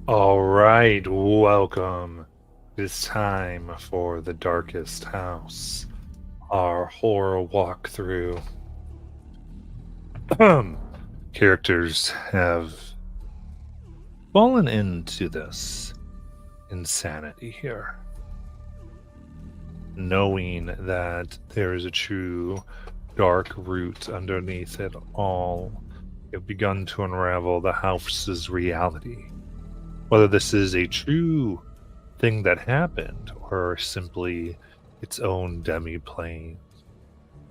All right, welcome. It's time for the Darkest House, our horror walkthrough. Characters have fallen into this insanity here, knowing that there is a true dark root underneath it all. They've begun to unravel the house's reality. Whether this is a true thing that happened or simply its own demi-plane.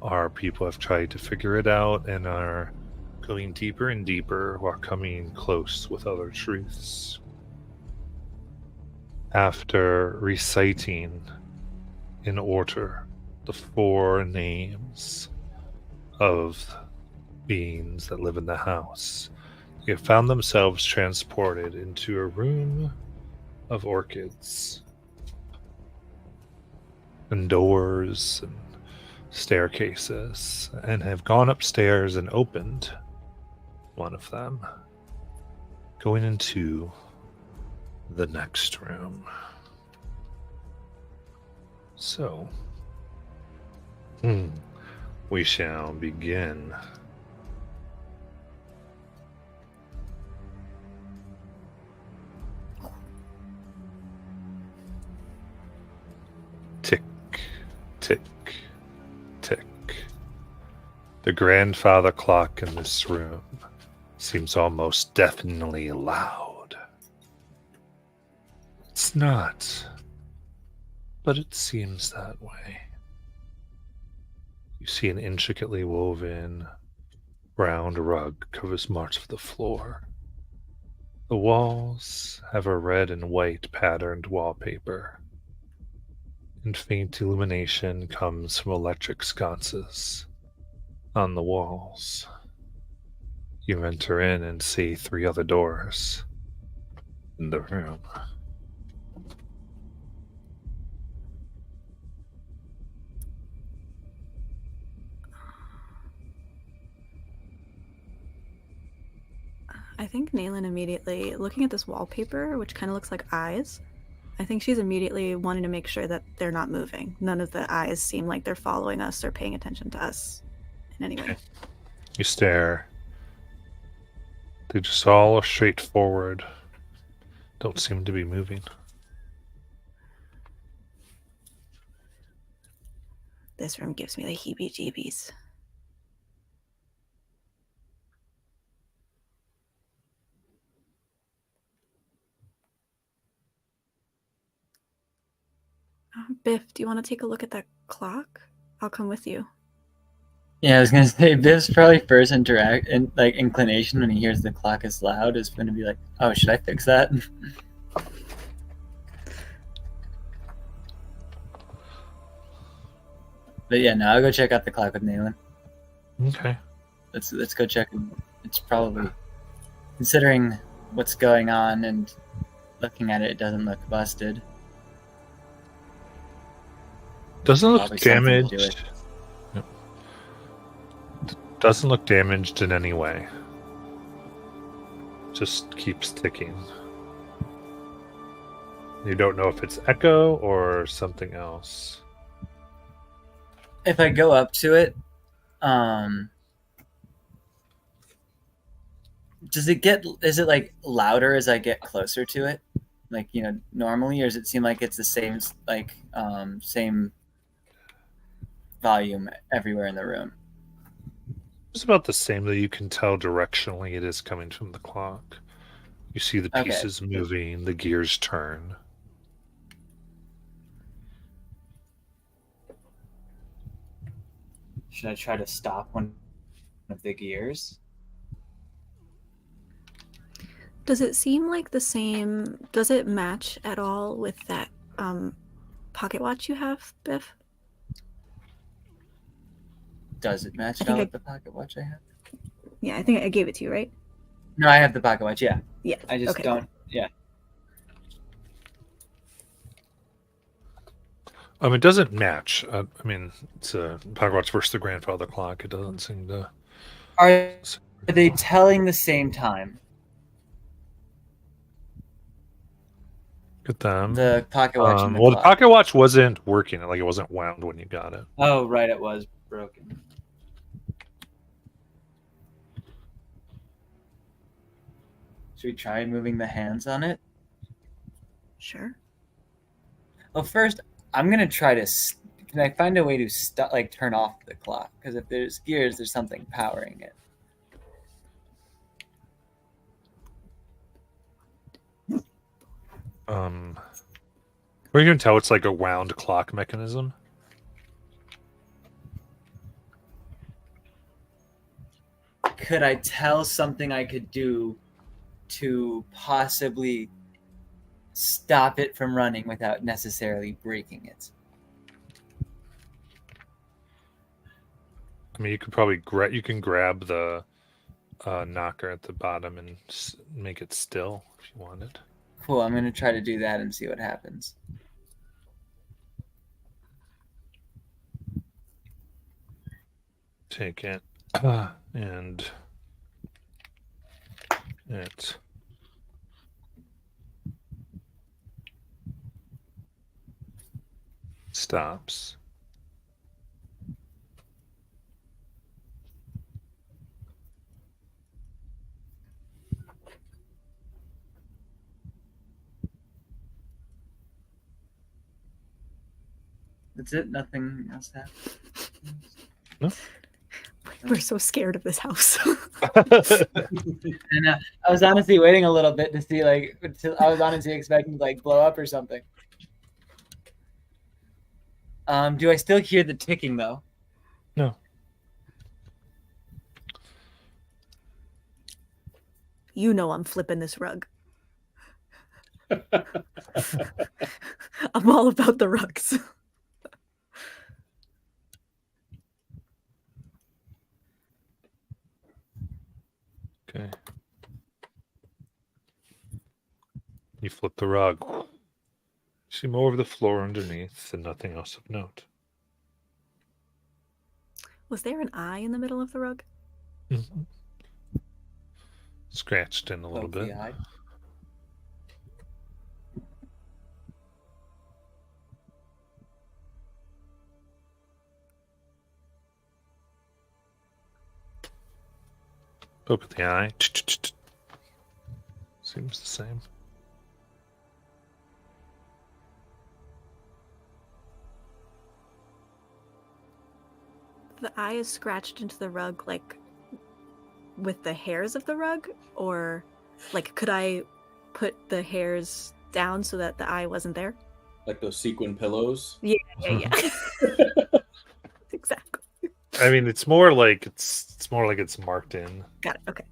Our people have tried to figure it out and are going deeper and deeper while coming close with other truths. After reciting in order the four names of beings that live in the house, they have found themselves transported into a room of orchids and doors and staircases, and have gone upstairs and opened one of them, going into the next room. So, we shall begin. Tick, tick, tick. The grandfather clock in this room seems almost deafeningly loud. It's not, but it seems that way. You see an intricately woven round rug covers much of the floor. The walls have a red and white patterned wallpaper, and faint illumination comes from electric sconces on the walls. You enter in and see three other doors in the room. I think Naylin immediately, looking at this wallpaper, which kind of looks like eyes, I think she's immediately wanting to make sure that they're not moving. None of the eyes seem like they're following us or paying attention to us in any way. You stare. They just all are straightforward. Don't seem to be moving. This room gives me the heebie-jeebies. Biff, do you want to take a look at that clock? I'll come with you. Yeah, I was gonna say Biff's probably first inclination when he hears the clock is loud is gonna be like, "Oh, should I fix that?" But yeah, no, I'll go check out the clock with Naylin. Okay. Let's go check. It's probably, considering what's going on and looking at it, it doesn't look busted. Doesn't look Probably something to do damaged. it. Doesn't look damaged in any way. Just keeps ticking. You don't know if it's echo or something else. If I go up to it, is it like louder as I get closer to it? Like, normally, or does it seem like it's the same, same volume everywhere in the room? It's about the same, though you can tell directionally it is coming from the clock. You see the pieces moving, the gears turn. Should I try to stop one of the gears? Does it seem like the same? Does it match at all with that pocket watch you have, Biff? Does it match at all with the pocket watch I have? Yeah, I think I gave it to you, right? No, I have the pocket watch, yeah. Yeah. I just don't, yeah. It doesn't match. It's a pocket watch versus the grandfather clock. It doesn't seem to. Are they telling the same time? Look at them. The pocket watch and the Well, the clock. pocket watch wasn't working. Like, it wasn't wound when you got it. Oh, right, it was broken. Should we try moving the hands on it? Sure. Well, first, I'm gonna try to. Can I find a way to turn off the clock? Because if there's gears, there's something powering it. Where you can tell it's like a wound clock mechanism. Could I tell something I could do to possibly stop it from running without necessarily breaking it? I mean, you could probably grab the knocker at the bottom and make it still if you wanted. Cool, I'm gonna try to do that and see what happens. Take it and it stops. That's it? Nothing else happened? No. We're so scared of this house. And I was honestly waiting a little bit to see, I was honestly expecting to, blow up or something. Do I still hear the ticking, though? No. You know I'm flipping this rug. I'm all about the rugs. Okay. You flip the rug. You see more of the floor underneath and nothing else of note. Was there an eye in the middle of the rug? Mm-hmm. Scratched in a little bit. Eye. Poke at the eye. Seems the same. The eye is scratched into the rug, with the hairs of the rug? Or, could I put the hairs down so that the eye wasn't there? Like those sequin pillows? Yeah. Exactly. I mean, it's more like it's marked in. Got it. Okay.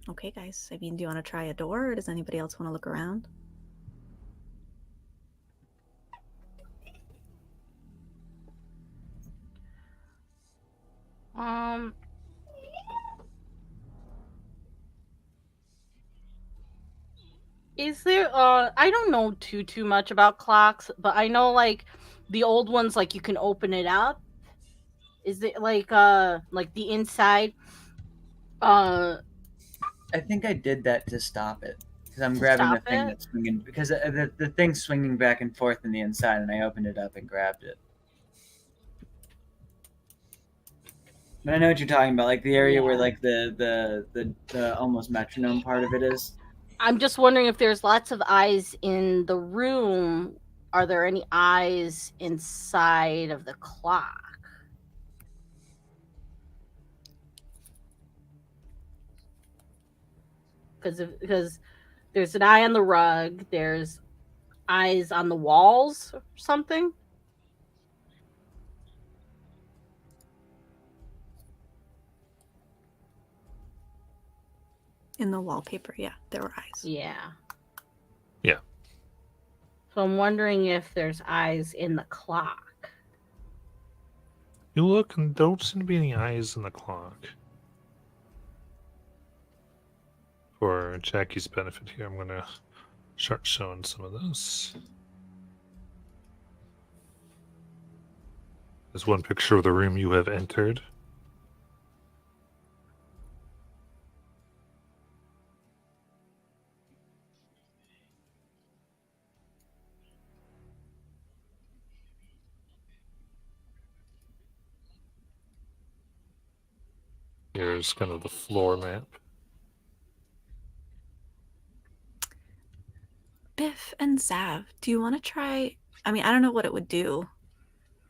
Okay, guys. I mean, do you want to try a door, or does anybody else want to look around? Is there I don't know too much about clocks, but I know the old ones, you can open it up. Is it the inside? I think I did that to stop it. Because I'm grabbing the thing that's swinging. Because the thing's swinging back and forth in the inside, and I opened it up and grabbed it. But I know what you're talking about, the area where the almost metronome part of it is. I'm just wondering if there's lots of eyes in the room. Are there any eyes inside of the clock? Because there's an eye on the rug. There's eyes on the walls or something. In the wallpaper, yeah, there were eyes. Yeah. Yeah. So I'm wondering if there's eyes in the clock. You look and don't seem to be any eyes in the clock. For Jackie's benefit here, I'm going to start showing some of this. There's one picture of the room you have entered. Here's kind of the floor map. Biff and Zav, do you want to try? I mean, I don't know what it would do,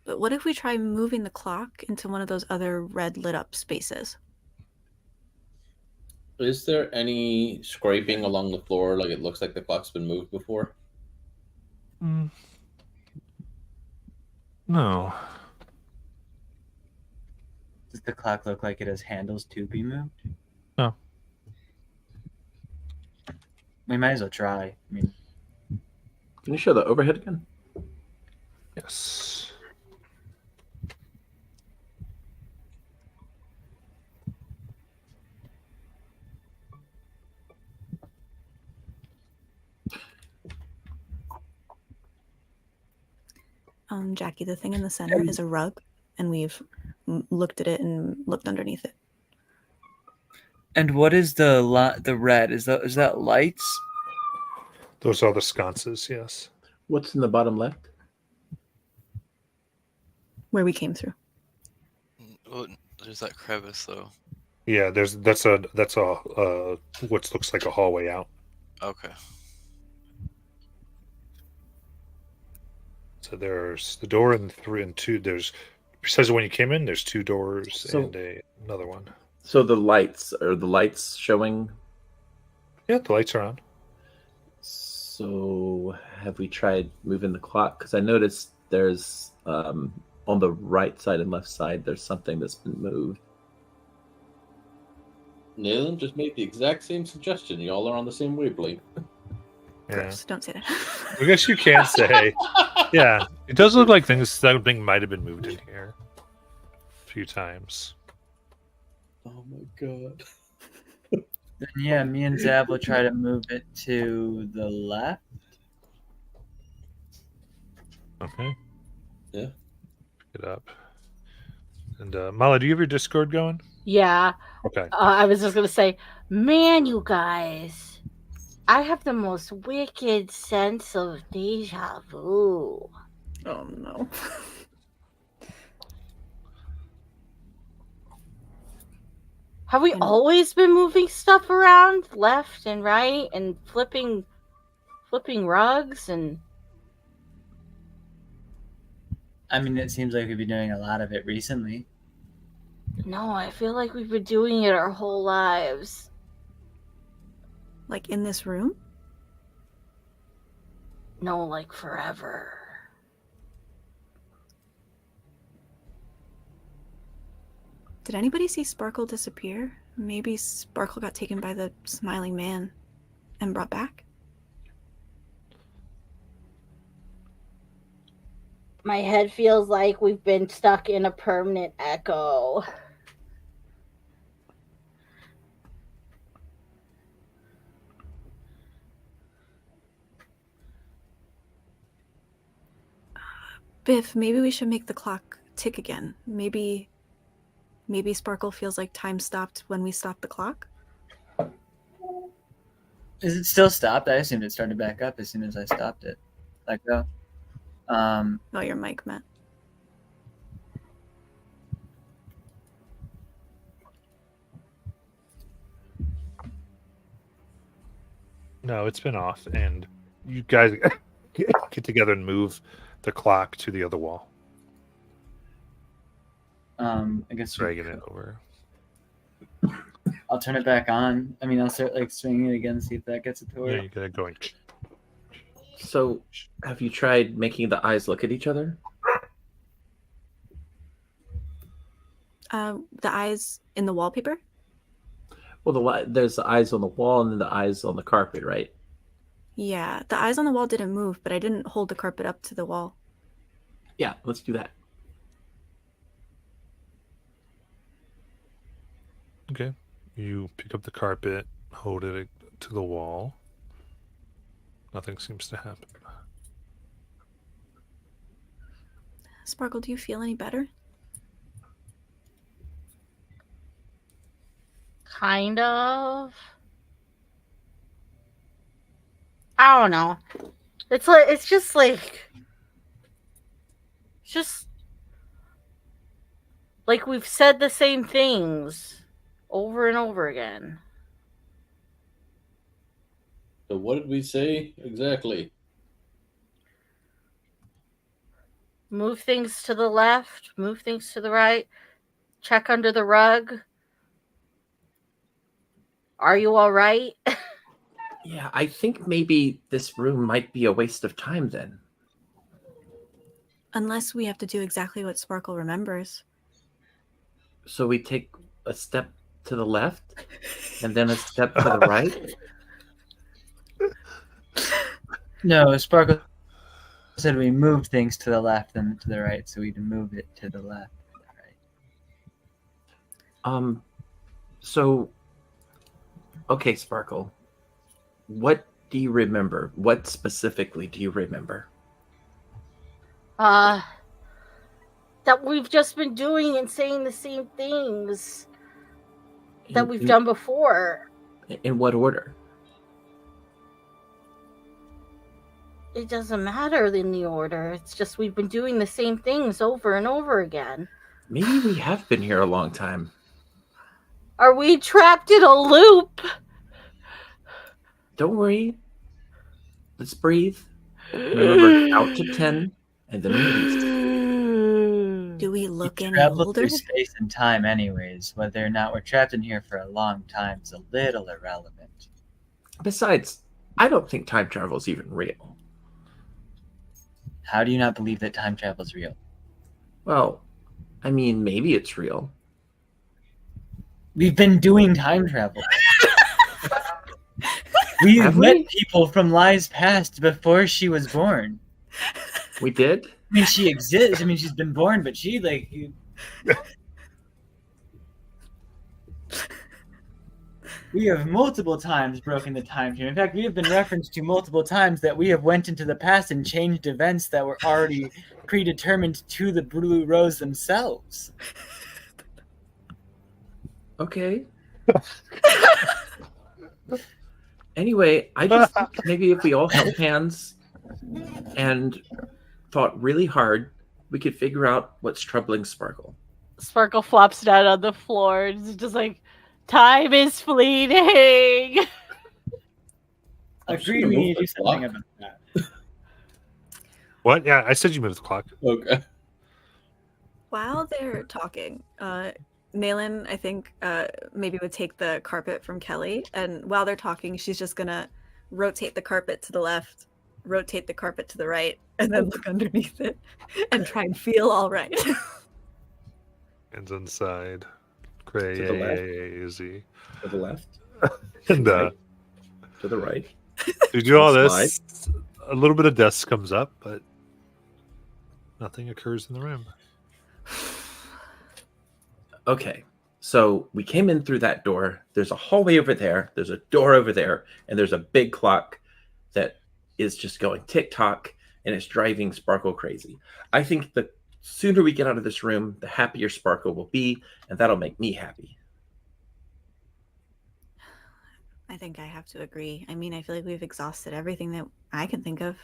but what if we try moving the clock into one of those other red lit up spaces? Is there any scraping along the floor? Like it looks like the clock's been moved before. No. Does the clock look like it has handles to be moved? No. We might as well try. I mean, Can you show the overhead again? Yes. Jackie, the thing in the center is a rug, and we've looked at it and looked underneath it. and what is the red? Is that lights? Those are the sconces, yes. What's in the bottom left? Where we came through. Well, there's that crevice though. Yeah, that's a what looks like a hallway out. Okay. So there's the door and 3 and 2. There's besides when you came in, there's 2 doors So- and another one. So the lights showing. Yeah, the lights are on. So have we tried moving the clock? Because I noticed there's on the right side and left side there's something that's been moved. Nayland just made the exact same suggestion. Y'all are on the same wavelength. Yeah. Gross, don't say that. I guess you can say. Yeah, it does look like something might have been moved in here a few times. Oh my god. Then yeah, me and Zab will try to move it to the left. Okay. Yeah. Pick it up. And Mala, do you have your Discord going? Yeah. Okay. I was just gonna say, man, you guys, I have the most wicked sense of deja vu. Oh no. Have we I know. always been moving stuff around left and right and flipping rugs and I mean, it seems like we've been doing a lot of it recently. no, I feel like we've been doing it our whole lives. Like in this room? No, like forever. Did anybody see Sparkle disappear? Maybe Sparkle got taken by the smiling man and brought back? My head feels like we've been stuck in a permanent echo. Biff, maybe we should make the clock tick again. Maybe Sparkle feels like time stopped when we stopped the clock. Is it still stopped? I assumed it started back up as soon as I stopped it. Like that. Oh, your mic, Matt. No, it's been off, and you guys get together and move the clock to the other wall, I guess dragging it over. I'll turn it back on. I mean, I'll start like swinging it again, see if that gets it to Yeah, work. you get it going. So have you tried making the eyes look at each other? The eyes in the wallpaper? Well, there's the eyes on the wall and then the eyes on the carpet, right? Yeah, the eyes on the wall didn't move, but I didn't hold the carpet up to the wall. Yeah, let's do that. Okay. You pick up the carpet, hold it to the wall. Nothing seems to happen. Sparkle, do you feel any better? Kind of. I don't know. It's just like we've said the same things over and over again. So what did we say exactly? Move things to the left, move things to the right, check under the rug. Are you all right? Yeah, I think maybe this room might be a waste of time then. Unless we have to do exactly what Sparkle remembers. So we take a step to the left and then a step to the right. No, Sparkle said we moved things to the left and to the right, so we'd move it to the left and the right. So okay, Sparkle. What do you remember? What specifically do you remember? That we've just been doing and saying the same things that we've done before. In what order? It doesn't matter in the order. It's just we've been doing the same things over and over again. Maybe we have been here a long time. Are we trapped in a loop? Don't worry. Let's breathe. Remember, count to 10, and then release. Do we look We any travel older? through space and time anyways. Whether or not we're trapped in here for a long time is a little irrelevant. Besides, I don't think time travel is even real. How do you not believe that time travel is real? Well, I mean, maybe it's real. We've been doing time travel. We've Have met we? people from lives past before she was born. We did? I mean, she exists. I mean, she's been born, but she, like... We have multiple times broken the time chain. In fact, we have been referenced to multiple times that we have went into the past and changed events that were already predetermined to the Blue Rose themselves. Okay. Anyway, I just think maybe if we all held hands and thought really hard, we could figure out what's troubling Sparkle. Sparkle flops down on the floor. It's just like, time is fleeting. Agreed, we need to do something about that. What? Yeah, I said you moved the clock. Okay. While they're talking, Nayland, I think, maybe would take the carpet from Kelly, and while they're talking, she's just gonna rotate the carpet to the left, rotate the carpet to the right, and then look underneath it and try and feel all right. Hands inside. To the left. Crazy. To the left, And to the right. you do all Slide. this, a little bit of dust comes up, but nothing occurs in the room. Okay, so we came in through that door. There's a hallway over there. There's a door over there, and there's a big clock that is just going tick-tock, and it's driving Sparkle crazy. I think the sooner we get out of this room, the happier Sparkle will be, and that'll make me happy. I think I have to agree. I mean, I feel like we've exhausted everything that I can think of.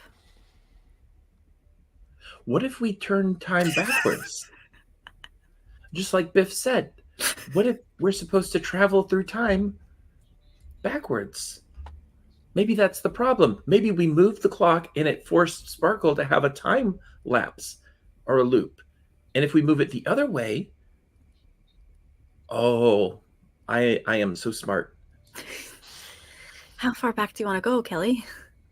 What if we turn time backwards? Just like Biff said, what if we're supposed to travel through time backwards? Maybe that's the problem. Maybe we moved the clock and it forced Sparkle to have a time lapse or a loop. And if we move it the other way, oh, I am so smart. How far back do you want to go, Kelly?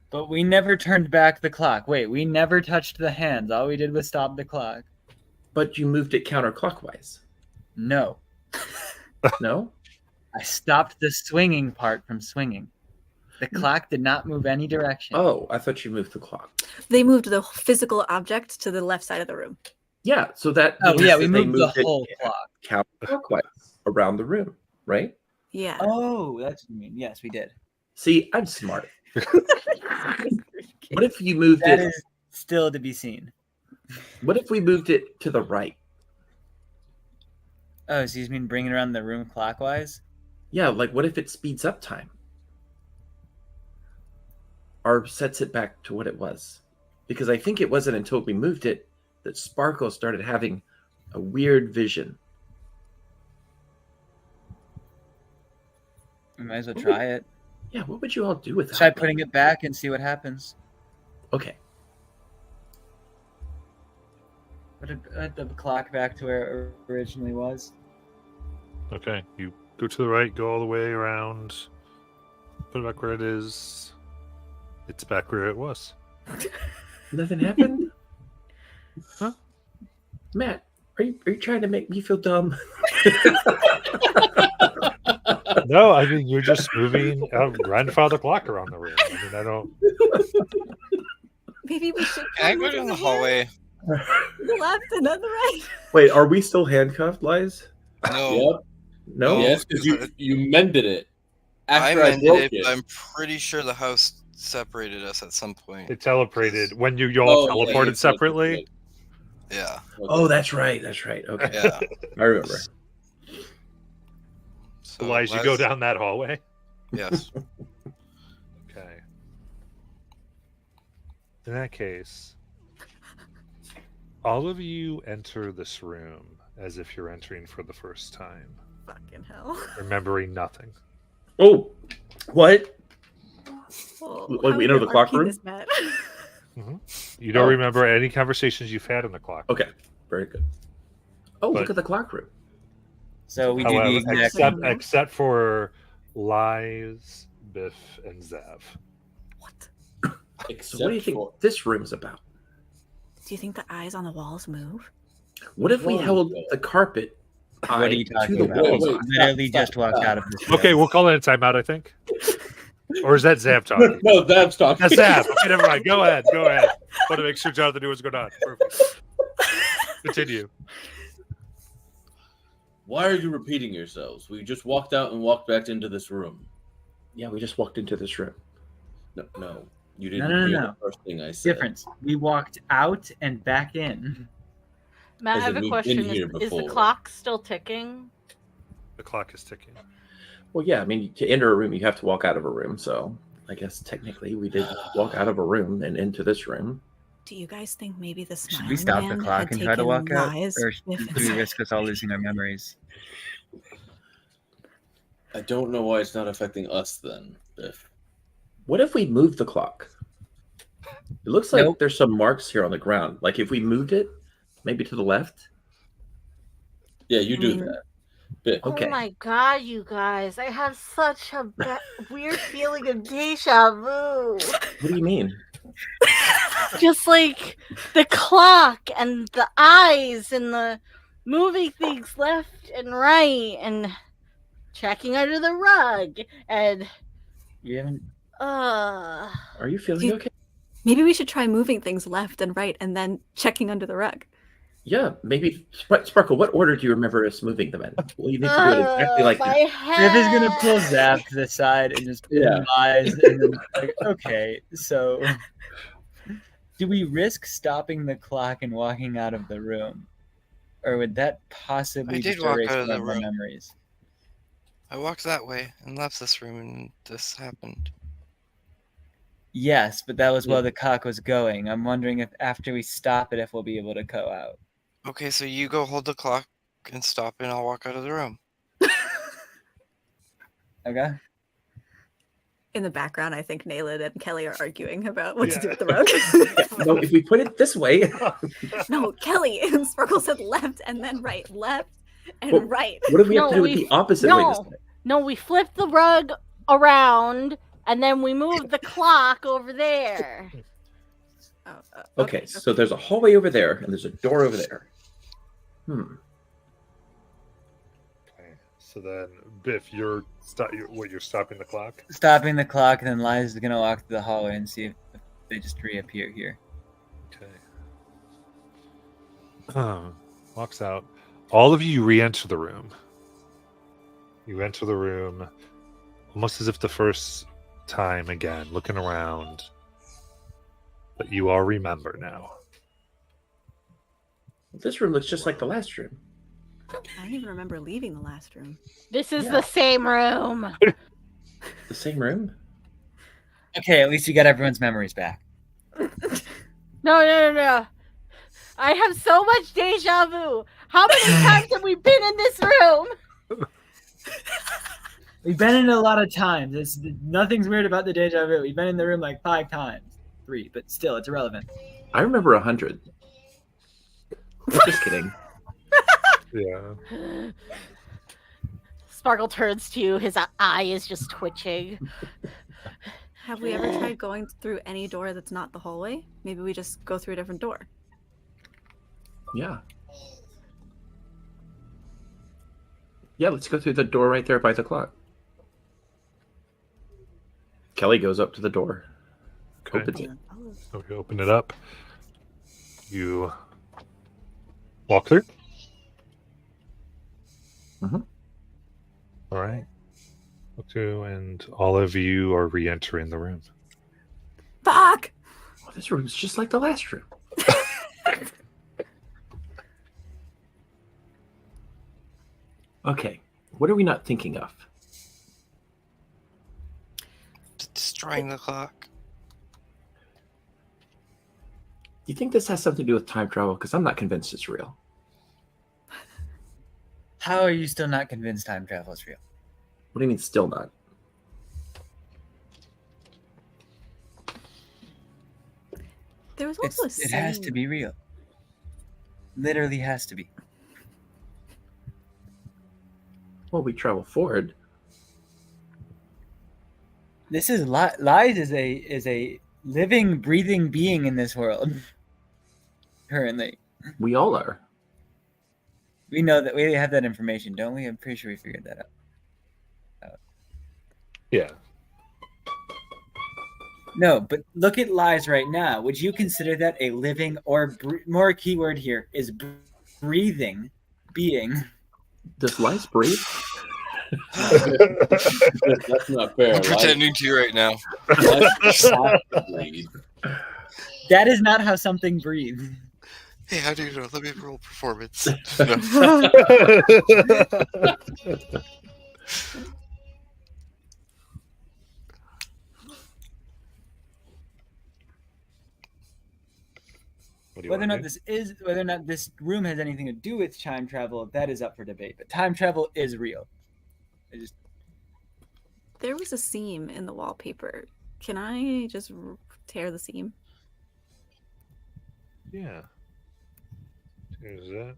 But we never turned back the clock. Wait, we never touched the hands. All we did was stop the clock. But you moved it counterclockwise. No. No? I stopped the swinging part from swinging. The clock did not move any direction. Oh, I thought you moved the clock. They moved the physical object to the left side of the room. Yeah, so that Oh, means yeah, that we they moved the it whole clock. counterclockwise around the room, right? Yeah. Oh, that's what you mean. Yes, we did. See, I'm smart. What if you moved That it? is still to be seen. What if we moved it to the right? Oh, so you mean bring it around the room clockwise? Yeah, like what if it speeds up time? Or sets it back to what it was? Because I think it wasn't until we moved it that Sparkle started having a weird vision. We might as well try it. Yeah, what would you all do with that? Try putting it back and see what happens. Okay. Put the clock back to where it originally was. Okay, you go to the right, go all the way around, put it back where it is. It's back where it was. Nothing happened? Huh? Matt, are you trying to make me feel dumb? No, I mean you're just moving a grandfather clock around the room. I mean, I don't. Maybe we should. Can I go down the hallway? The left and then the right. Wait, are we still handcuffed, Lies? No. Yep. No? Yes, because you mended it. I After I mended broke it, it. but I'm pretty sure the house separated us at some point. It teleported when you all Oh, yeah, teleported you separately. Yeah. Oh, that's right. That's right. Okay. Yeah. I remember. So Elias, you go down that hallway. Yes. Okay. In that case, all of you enter this room as if you're entering for the first time, Fucking hell. remembering nothing. Oh, what? Oh, Like, we how enter the clock RP room? this, Matt. You don't Oh. remember any conversations you've had in the clock. Okay. Very good. Oh, But- look at the clock room. So we do However, the exact except, same. except for Lies, Biff, and Zav. What? So what do you think for this room's about? Do you think the eyes on the walls move? What if we Whoa. held the carpet What are you to talking the about? walls? Wait, Literally stop, just walked stop. out of this room. Okay, we'll call it a timeout, I think. Or is that Zav talking? No, Zab's talking. That's Zav. Okay, never mind. Go ahead. Go ahead. Want to make sure Jonathan knew what's going on. Perfect. Continue. Why are you repeating yourselves? We just walked out and walked back into this room. Yeah, we just walked into this room. No. You didn't No. hear the first thing I said. Difference. We walked out and back in. Matt, I As have in a we've question. been here Is the before. clock still ticking? The clock is ticking. Well, yeah, I mean, to enter a room, you have to walk out of a room. So I guess technically we did walk out of a room and into this room. Do you guys think maybe the Should smiling we stop the man clock had and try to taken walk out? Lies, Or Biff, do and we Zav? risk us all losing our memories? I don't know why it's not affecting us then, Biff. What if we moved the clock? It looks like Nope. there's some marks here on the ground. Like if we moved it, maybe to the left. Yeah, you do Mm. that. Biff. Okay. Oh my god, you guys. I have such a weird feeling of deja vu. What do you mean? Just like the clock and the eyes and the moving things left and right and checking under the rug and We haven't. Are you feeling You- okay? Maybe we should try moving things left and right and then checking under the rug. Yeah, maybe. Sparkle, what order do you remember us moving them in? Well, you need to do it exactly like my that. head. Biff is gonna pull Zap to the side and just Yeah. eyes and then like, okay, so do we risk stopping the clock and walking out of the room? Or would that possibly I did just walk erase out of one the of our room. memories? I walked that way and left this room, and this happened. Yes, but that was while the clock was going. I'm wondering if after we stop it, if we'll be able to go out. Okay, so you go hold the clock and stop, and I'll walk out of the room. Okay. In the background, I think Nayland and Kelly are arguing about what to do Yeah. with the rug. No, if we put it this way, No, Kelly and Sparkle said left and then right, left and Well, right. what if we have to No, do it the opposite way this no. time? No, we flipped the rug around and then we moved the clock over there. Oh, Okay, so there's a hallway over there and there's a door over there. Okay. So then, Biff, you're stopping the clock. Stopping the clock, and then Liza's gonna walk through the hallway and see if they just reappear here. Okay. Walks out. All of you re-enter the room. You enter the room almost as if the first time again, looking around. But you all remember now. This room looks just like the last room. I don't even remember leaving the last room. This is Yeah. the same room. The same room? Okay, at least you got everyone's memories back. No. I have so much deja vu. How many times have we been in this room? We've been in it a lot of times. Nothing's weird about the deja vu. We've been in the room like 5 times. 3, but still, it's irrelevant. I remember 100. Just kidding. Yeah. Sparkle turns to you. His eye is just twitching. Have we ever tried going through any door that's not the hallway? Maybe we just go through a different door. Yeah. Yeah, let's go through the door right there by the clock. Kelly goes up to the door. Okay. Opens it. Okay, open it up. You walk through. Mhm. All right. Walk through, and all of you are re-entering the room. Fuck! Oh, this room's just like the last room. Okay, what are we not thinking of? Destroying the clock. Do you think this has something to do with time travel? Because I'm not convinced it's real. How are you still not convinced time travel is real? What do you mean, still not? There was also a It has to scene- be real. Literally has to be. Well, we travel forward. This is Lies is a living, breathing being in this world. Currently, We all are. we know that we have that information, don't we? I'm pretty sure we figured that out. Yeah. No, but look at Lies right now. Would you consider that a living or more keyword here is breathing being? Does lice breathe? That's not fair. I'm pretending to right now. Life has to breathe. That is not how something breathes. Hey, how do you know? Let me roll performance. What do you Whether or want not to do? whether or not this room has anything to do with time travel, that is up for debate. But time travel is real. There was a seam in the wallpaper. Can I just tear the seam? Yeah. Here's that.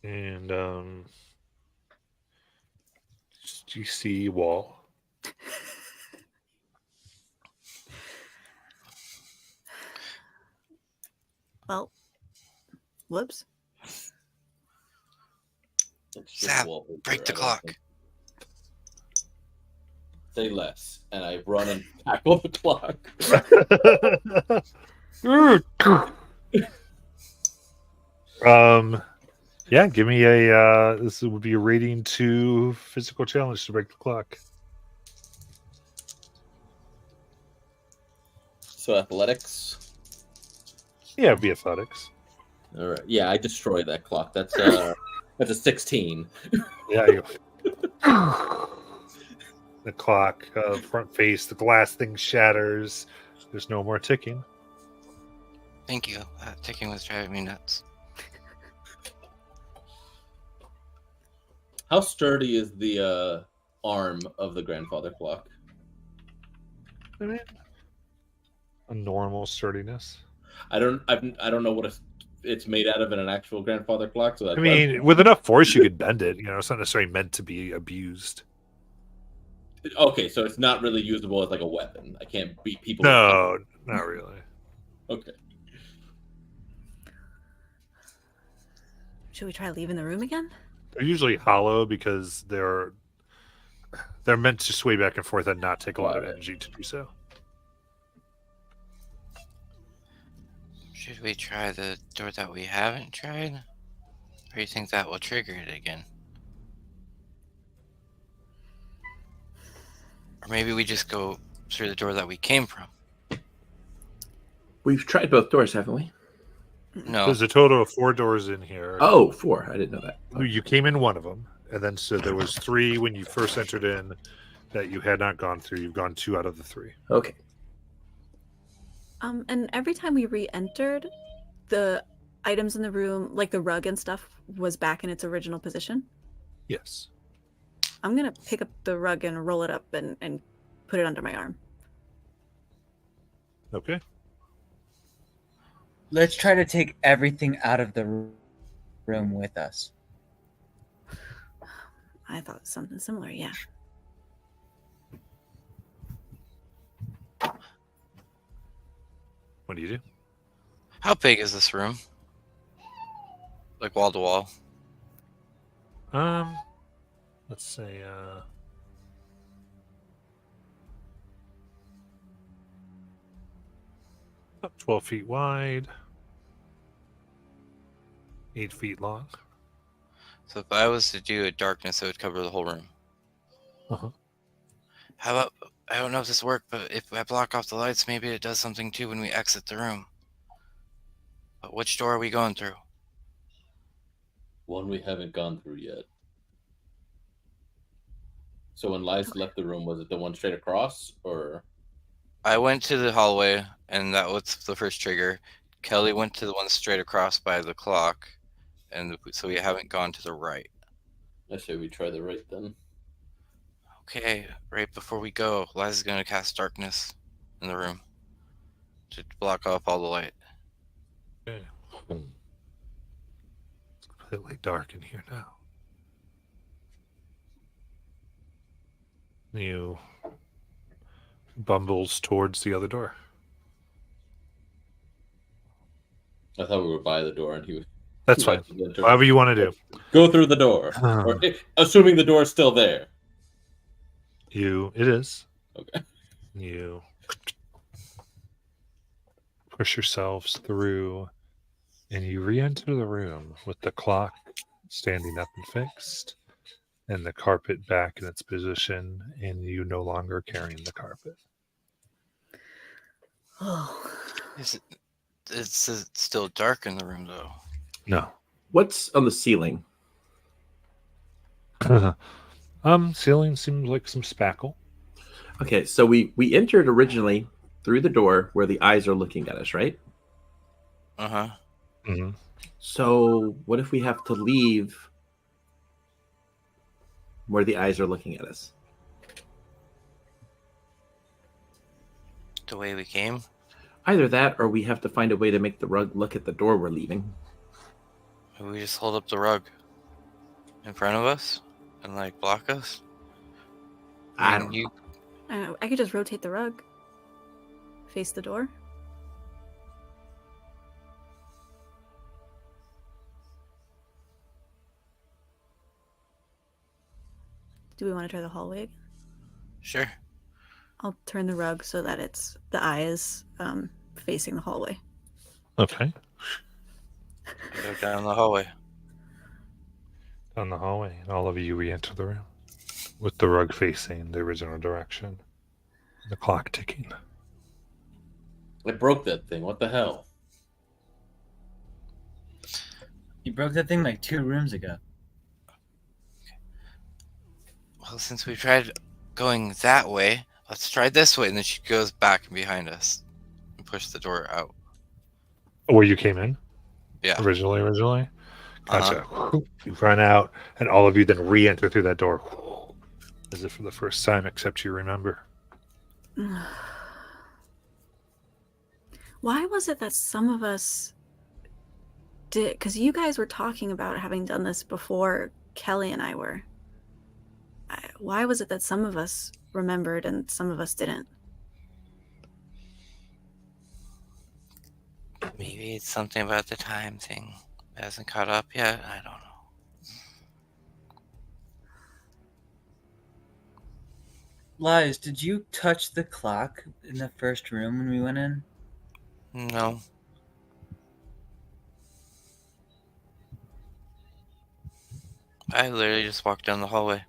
And you see wall. Well, whoops. It's just Zap, wallpaper. break the I don't clock. think- Say less, and I run and tackle the clock. Yeah, give me a this would be a rating 2 physical challenge to break the clock. So athletics. Yeah, it'd be athletics. All right. Yeah, I destroy that clock. That's a 16. Yeah, you the clock, front face, the glass thing shatters. There's no more ticking. Thank you. Ticking was driving me nuts. How sturdy is the arm of the grandfather clock? A normal sturdiness. I don't know what it's made out of in an actual grandfather clock. So that's I mean, with enough force, you could bend it. You know, it's not necessarily meant to be abused. okay, so it's not really usable as like a weapon. I can't beat people. No, not really. Okay. Should we try leaving the room again? They're usually hollow because they're meant to sway back and forth and not take a lot of energy to do so. Should we try the door that we haven't tried? Or do you think that will trigger it again? Or maybe we just go through the door that we came from. We've tried both doors, haven't we? No. There's a total of 4 doors in here. Oh, 4. I didn't know that. You came in one of them, and then so there was 3 when you first entered in that you had not gone through. You've gone 2 out of the 3. Okay. And every time we re-entered, the items in the room, like the rug and stuff, was back in its original position. Yes. I'm gonna pick up the rug and roll it up and put it under my arm. Okay. Let's try to take everything out of the room with us. I thought something similar, yeah. What do you do? How big is this room? Like wall to wall? Let's say about 12 feet wide, 8 feet long. So if I was to do a darkness, it would cover the whole room. Uh-huh. How about, I don't know if this worked, but if I block off the lights, maybe it does something too when we exit the room. But which door are we going through? One we haven't gone through yet. So when Liza left the room, was it the one straight across, or? I went to the hallway, and that was the first trigger. Kelly went to the one straight across by the clock, and so we haven't gone to the right. I say we try the right then. Okay, right before we go, Liza's gonna cast darkness in the room to block off all the light. Okay. It's completely dark in here now. You bumbles towards the other door. I thought we were by the door, and he was. That's fine. However you want to do. Go through the door, or, assuming the door is still there. It is. Okay. You push yourselves through, and you re-enter the room with the clock standing up and fixed, and the carpet back in its position, and you no longer carrying the carpet. Oh. It's still dark in the room, though. No. What's on the ceiling? Ceiling seems like some spackle. Okay, so we entered originally through the door where the eyes are looking at us, right? Uh-huh. Mm-hmm. So what if we have to leave where the eyes are looking at us? The way we came? Either that, or we have to find a way to make the rug look at the door we're leaving. Maybe we just hold up the rug in front of us and, like, block us? I don't know. I could just rotate the rug. Face the door. Do we want to try the hallway again? Sure. I'll turn the rug so that it's the eyes facing the hallway. Okay. Go down the hallway. Down the hallway, and all of you re-enter the room with the rug facing the original direction. The clock ticking. I broke that thing. What the hell? You broke that thing like 2 rooms ago. Well, since we tried going that way, let's try this way. And then she goes back and behind us and push the door out. Where you came in? Yeah. Originally? Gotcha. You run out, and all of you then re-enter through that door. As if for the first time, except you remember. Why was it that some of us did? Because you guys were talking about having done this before Kelly and I were. Why was it that some of us remembered and some of us didn't? Maybe it's something about the time thing. It hasn't caught up yet. I don't know. Liz, did you touch the clock in the first room when we went in? No. I literally just walked down the hallway.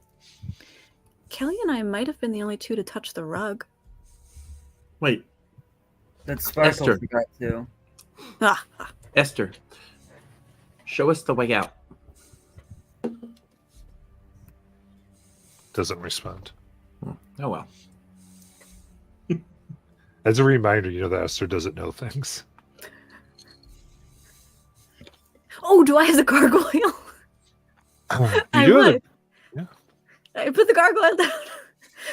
Kelly and I might have been the only two to touch the rug. Wait, That Sparkle Esther. forgot to. Ah, Esther, show us the way out. Doesn't respond. Oh well. As a reminder, you know that Esther doesn't know things. oh, do I have the gargoyle? You I do would. it. Yeah. I put the gargoyle down.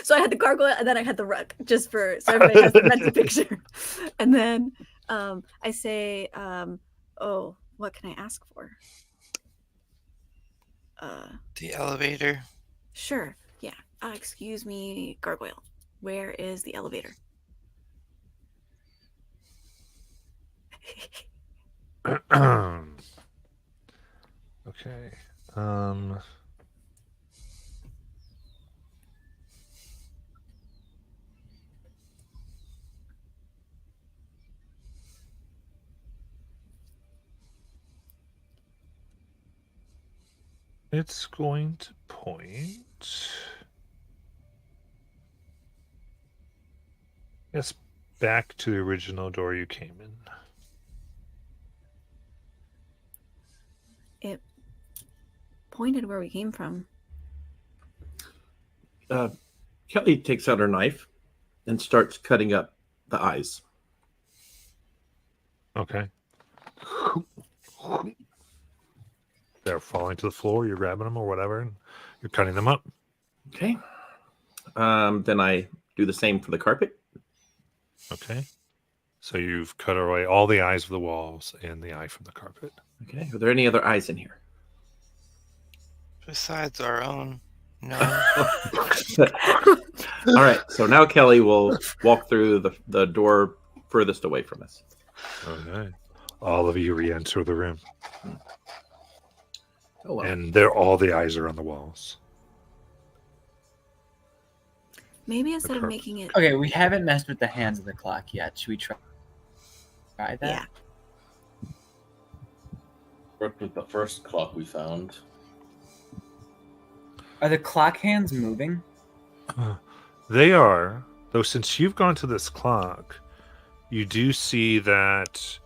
So I had the gargoyle and then I had the rug, just for so everybody has the mental picture. And then I say, oh, what can I ask for? The elevator. Sure. Yeah. Excuse me, gargoyle. Where is the elevator? Okay. It's going to point. Yes, back to the original door you came in. It pointed where we came from. Kelly takes out her knife and starts cutting up the eyes. Okay. They're falling to the floor. You're grabbing them or whatever, and you're cutting them up. Okay. Then I do the same for the carpet. Okay. So you've cut away all the eyes of the walls and the eye from the carpet. Okay. Are there any other eyes in here? Besides our own. No. All right. So now Kelly will walk through the door furthest away from us. Okay. All of you re-enter the room, Oh well. and all the eyes are on the walls. Maybe instead of carpet. making it. Okay, we haven't messed with the hands of the clock yet. Should we try that? Yeah. Worked with the first clock we found. Are the clock hands moving? They are, though. Since you've gone to this clock, you do see that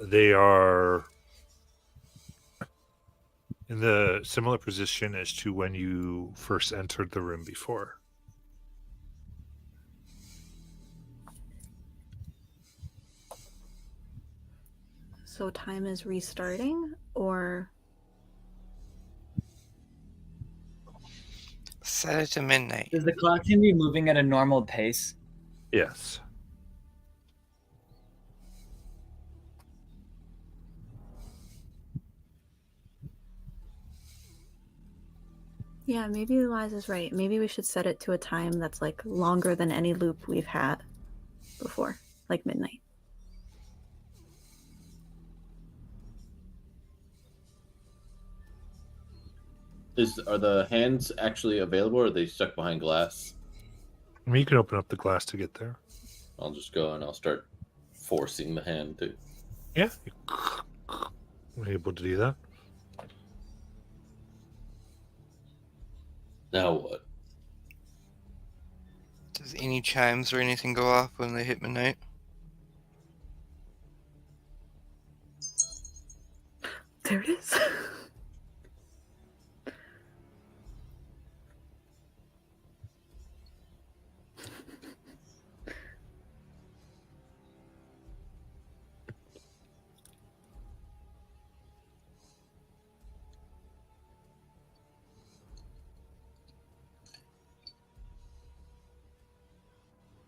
they are in the similar position as to when you first entered the room before. So time is restarting, or Set it to midnight. Is the clock can be moving at a normal pace? Yes. yeah, maybe Eliza is right. Maybe we should set it to a time that's like longer than any loop we've had before, like midnight. Are the hands actually available, or are they stuck behind glass? I mean, you can open up the glass to get there. I'll just go and I'll start forcing the hand to. Yeah. You're able to do that. Now what? Does any chimes or anything go off when they hit midnight? There it is.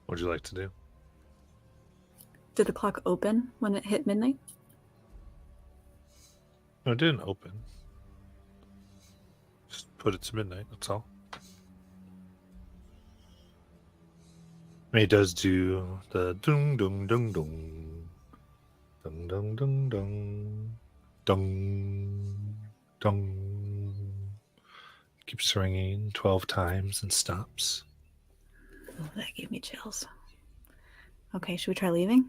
What would you like to do? Did the clock open when it hit midnight? No, it didn't open. Just put it to midnight, that's all. I mean, it does do the dung dung dung dung. Dung dung dung dung. Dung dung. Keeps ringing 12 times and stops. Oh, that gave me chills. Okay, should we try leaving?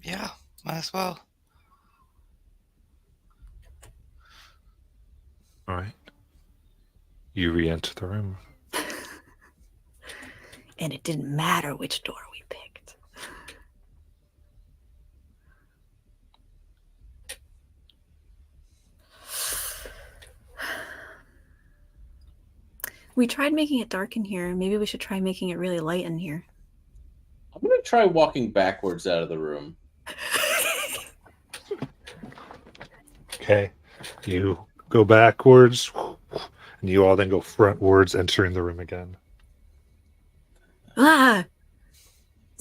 Yeah, might as well. All right. You re-enter the room. And it didn't matter which door we picked. We tried making it dark in here. Maybe we should try making it really light in here. I'm gonna try walking backwards out of the room. Okay. You go backwards, and you all then go frontwards, entering the room again. Ah!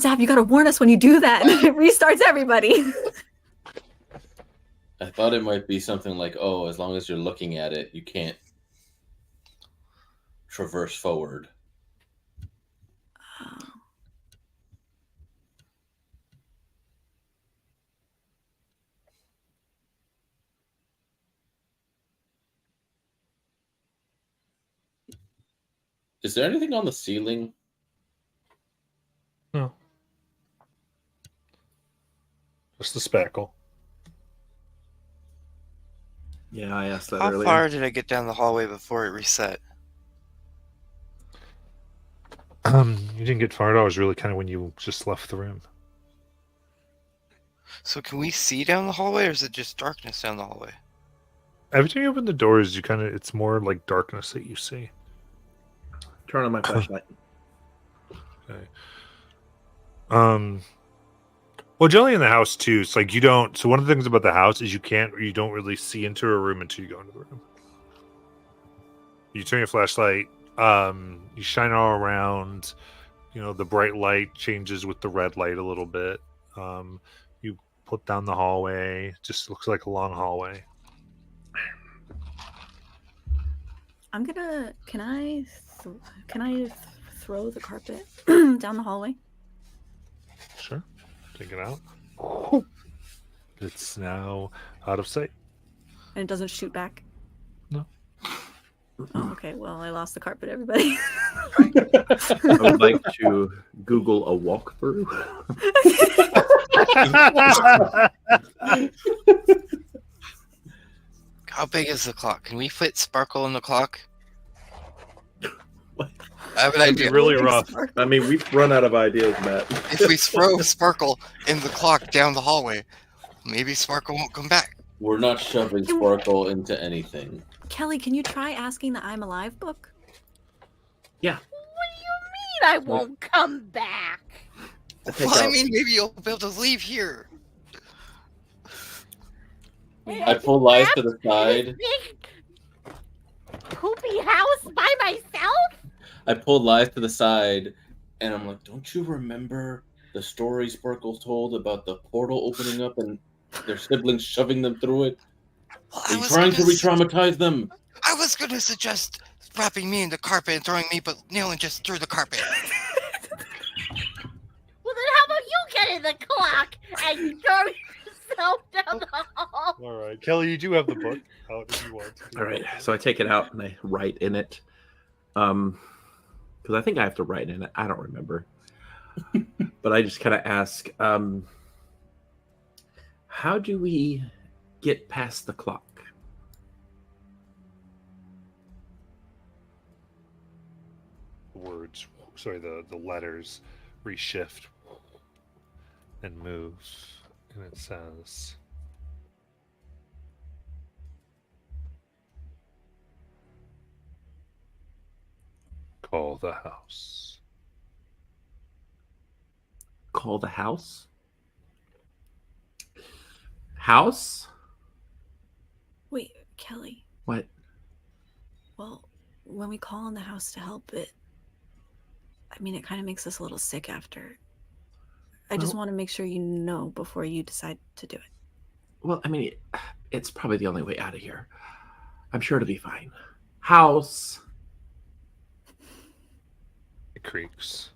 Zap, you gotta warn us when you do that. It restarts everybody. I thought it might be something like, oh, as long as you're looking at it, you can't traverse forward. Is there anything on the ceiling? No. Just the spackle. Yeah, I asked that How earlier. far did I get down the hallway before it reset? You didn't get far at all. It was really kind of when you just left the room. So can we see down the hallway, or is it just darkness down the hallway? Every time you open the doors, it's more like darkness that you see. Turn on my flashlight. Okay. Well, generally in the house too, it's like you don't. So one of the things about the house is you don't really see into a room until you go into the room. You turn your flashlight. You shine it all around. The bright light changes with the red light a little bit. You put down the hallway. It just looks like a long hallway. I'm gonna. Can I throw the carpet down the hallway? Sure. Take it out. It's now out of sight. And it doesn't shoot back? No. Oh, okay. Well, I lost the carpet, everybody. I would like to Google a walkthrough. How big is the clock? Can we fit Sparkle in the clock? What? I have an It'd be idea. really rough. I mean, we've run out of ideas, Matt. If we throw Sparkle in the clock down the hallway, maybe Sparkle won't come back. We're not shoving Sparkle into anything. Kelly, can you try asking the I'm Alive book? Yeah. I won't come back. Well, I mean, maybe you'll be able to leave here. I pull Lies to the side. Big poopy house by myself? I pull Lies to the side, and I'm like, don't you remember the story Sparkle told about the portal opening up and their siblings shoving them through it? Well, Are you trying to re-traumatize them? I was going to suggest wrapping me in the carpet and throwing me, but Nealon just threw the carpet. Well, then how about you get in the clock and throw yourself down the hall? All right, Kelly, you do have the book out if you want. All right, so I take it out and I write in it. Because I think I have to write in it. I don't remember. But I just kind of ask, how do we get past the clock? Words, sorry, the letters reshift and move, and it says, call the house. Call the house? House? Wait, Kelly. What? Well, when we call on the house to help it, it kind of makes us a little sick after. I just want to make sure you know before you decide to do it. Well, it's probably the only way out of here. I'm sure it'll be fine. House. It creaks.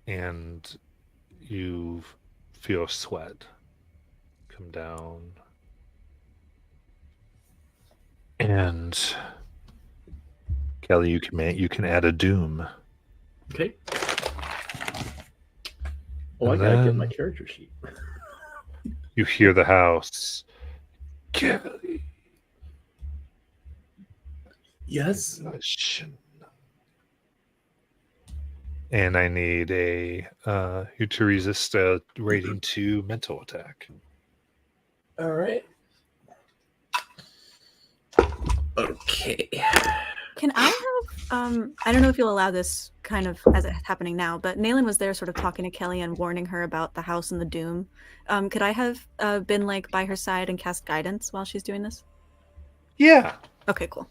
And you feel sweat come down. And Kelly, you can add a doom. Okay. Oh, And I gotta get then- my character sheet. You hear the house. Kelly. Yes. And I need you to resist a rating 2 mental attack. All right. Okay. Can I have I don't know if you'll allow this kind of as it's happening now, but Nayland was there sort of talking to Kelly and warning her about the house and the doom. Could I have been like by her side and cast guidance while she's doing this? Yeah. Okay, cool.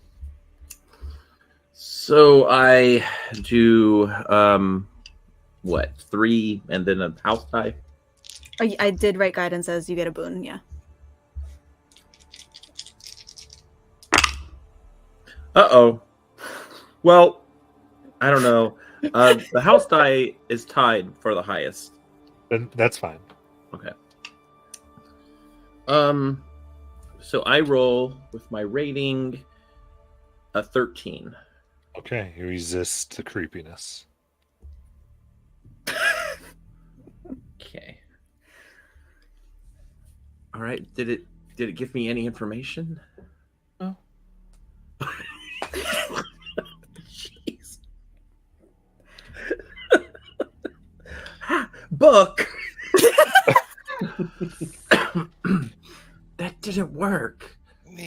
So I do what, 3 and then a house die? I did write guidance as you get a boon, yeah. Uh-oh. Well, I don't know. The house die is tied for the highest. Then that's fine. Okay. So I roll with my rating a 13. Okay, you resist the creepiness. Okay. All right. Did it give me any information? No. Jeez. Book. That didn't work.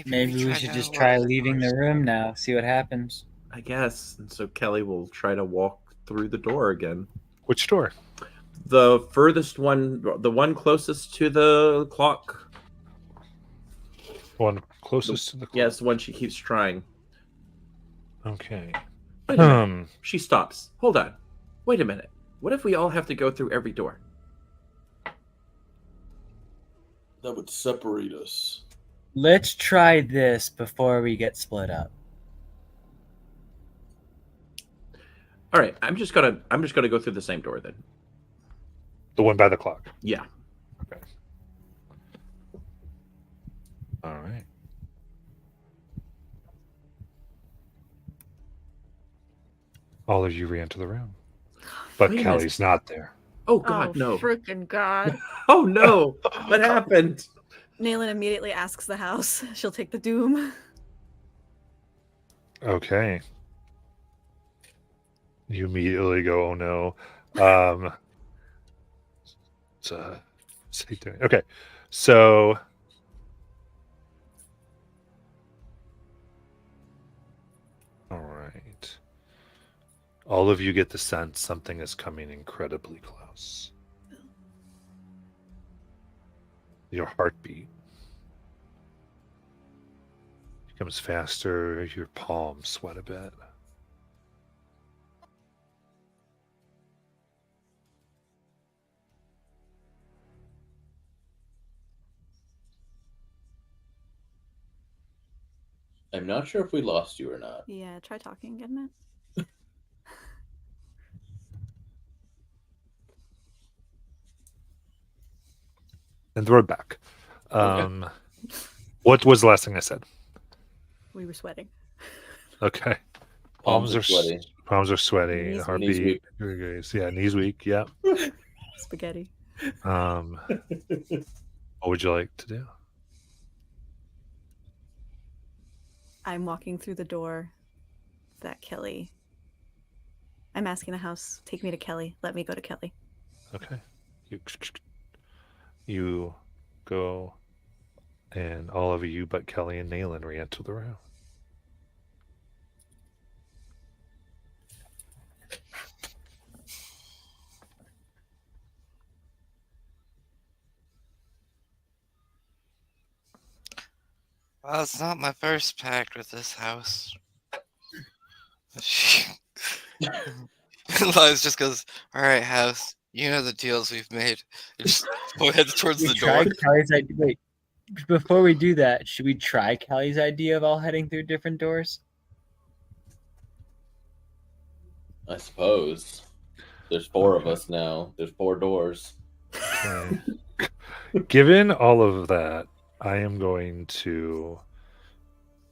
Maybe we should just try leaving the room now. See what happens. I guess. And so Kelly will try to walk through the door again. Which door? The furthest one, the one closest to the clock. One closest to the clock. Yes, the one she keeps trying. Okay. Wait a minute. She stops. Hold on. Wait a minute. What if we all have to go through every door? That would separate us. Let's try this before we get split up. All right, I'm just gonna go through the same door then. The one by the clock. Yeah. Okay. All right. All of you re-enter the room, but Wait a Kelly's not there. Oh God, no! Freaking God. Oh no! What happened? Nayland immediately asks the house. She'll take the doom. Okay. You immediately go, oh no. Okay. So all right. All of you get the sense something is coming incredibly close. Your heartbeat becomes faster, your palms sweat a bit. I'm not sure if we lost you or not. Yeah, try talking again, Matt. And we're back. Okay. What was the last thing I said? We were sweating. Okay. Palms are sweaty. Palms are sweaty. Knees Heartbeat. Yeah, knees weak. Yeah. Spaghetti. What would you like to do? I'm walking through the door that Kelly. I'm asking the house, take me to Kelly. Let me go to Kelly. Okay. You go, and all of you but Kelly and Nayland re-enter the room. Well, it's not my first pact with this house. Lies just goes, all right, house, you know the deals we've made. And just heads towards the door. Kelly's idea. Wait, before we do that, should we try Kelly's idea of all heading through different doors? I suppose. There's 4 of us now. There's 4 doors. Okay. Given all of that, I am going to,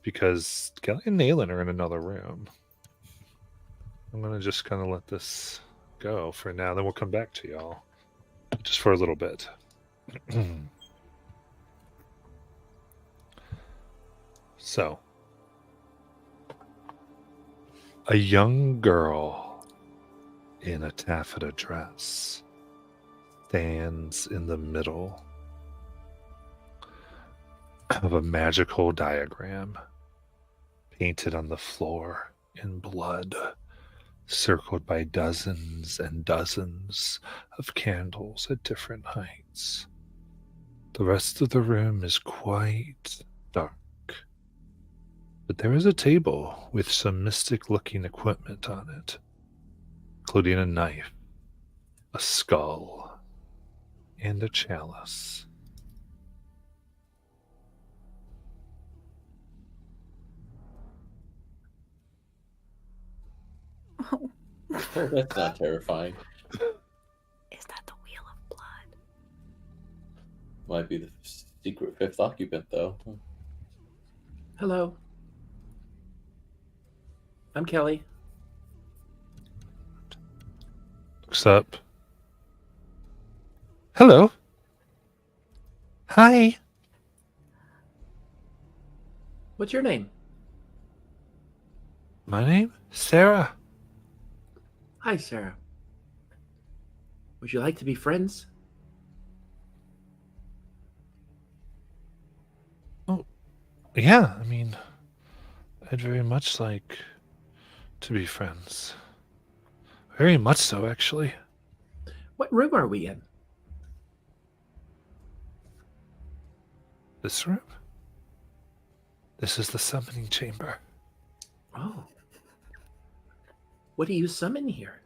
because Kelly and Nayland are in another room, I'm going to just kind of let this go for now. Then we'll come back to y'all just for a little bit. So, A young girl in a taffeta dress stands in the middle of a magical diagram painted on the floor in blood, circled by dozens and dozens of candles at different heights. The rest of the room is quite dark, but there is a table with some mystic-looking equipment on it, including a knife, a skull, and a chalice. Oh, Oh, that's not terrifying. is that the Wheel of Blood? Might be the secret fifth occupant, though. Hello. I'm Kelly. Looks up. Hello. Hi. What's your name? My name? Sarah. Hi, Sarah. Would you like to be friends? Yeah, I mean, I'd very much like to be friends. Very much so, actually. What room are we in? This room? This is the summoning chamber. Oh. What do you summon here?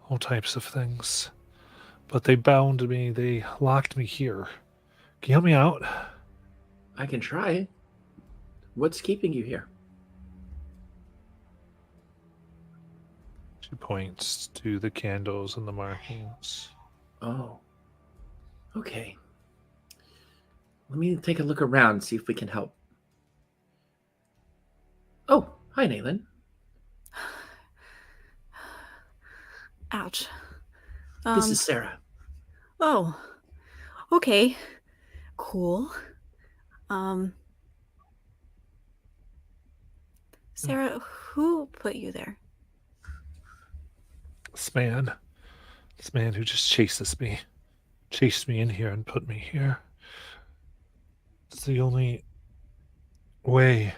All types of things. But they bound me, they locked me here. Can you help me out? I can try. What's keeping you here? She points to the candles and the markings. Oh. Okay. Let me take a look around and see if we can help. Oh, hi, Nayland. Ouch. This is Sarah. Oh, okay. Cool. Sarah, who put you there? This man who just chased me in here and put me here. It's the only way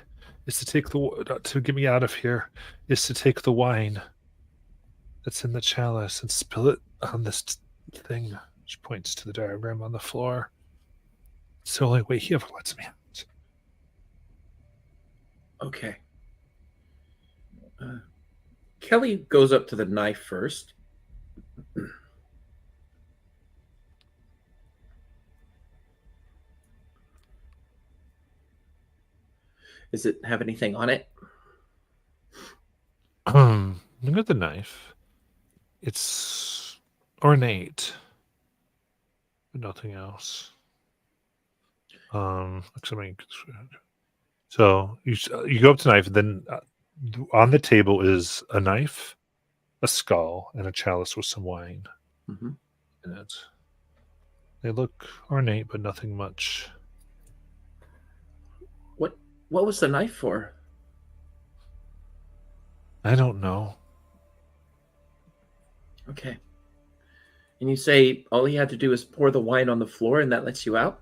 is to take to get me out of here is to take the wine that's in the chalice and spill it on this thing. She points to the diagram on the floor. It's the only way he ever lets me out. Okay. Kelly goes up to the knife first. Does it have anything on it? Look at the knife. It's ornate, but nothing else. Actually, so you go up to knife, and then on the table is a knife, a skull, and a chalice with some wine Mm-hmm. in it. They look ornate, but nothing much. What was the knife for? I don't know. Okay. And you say all he had to do is pour the wine on the floor and that lets you out?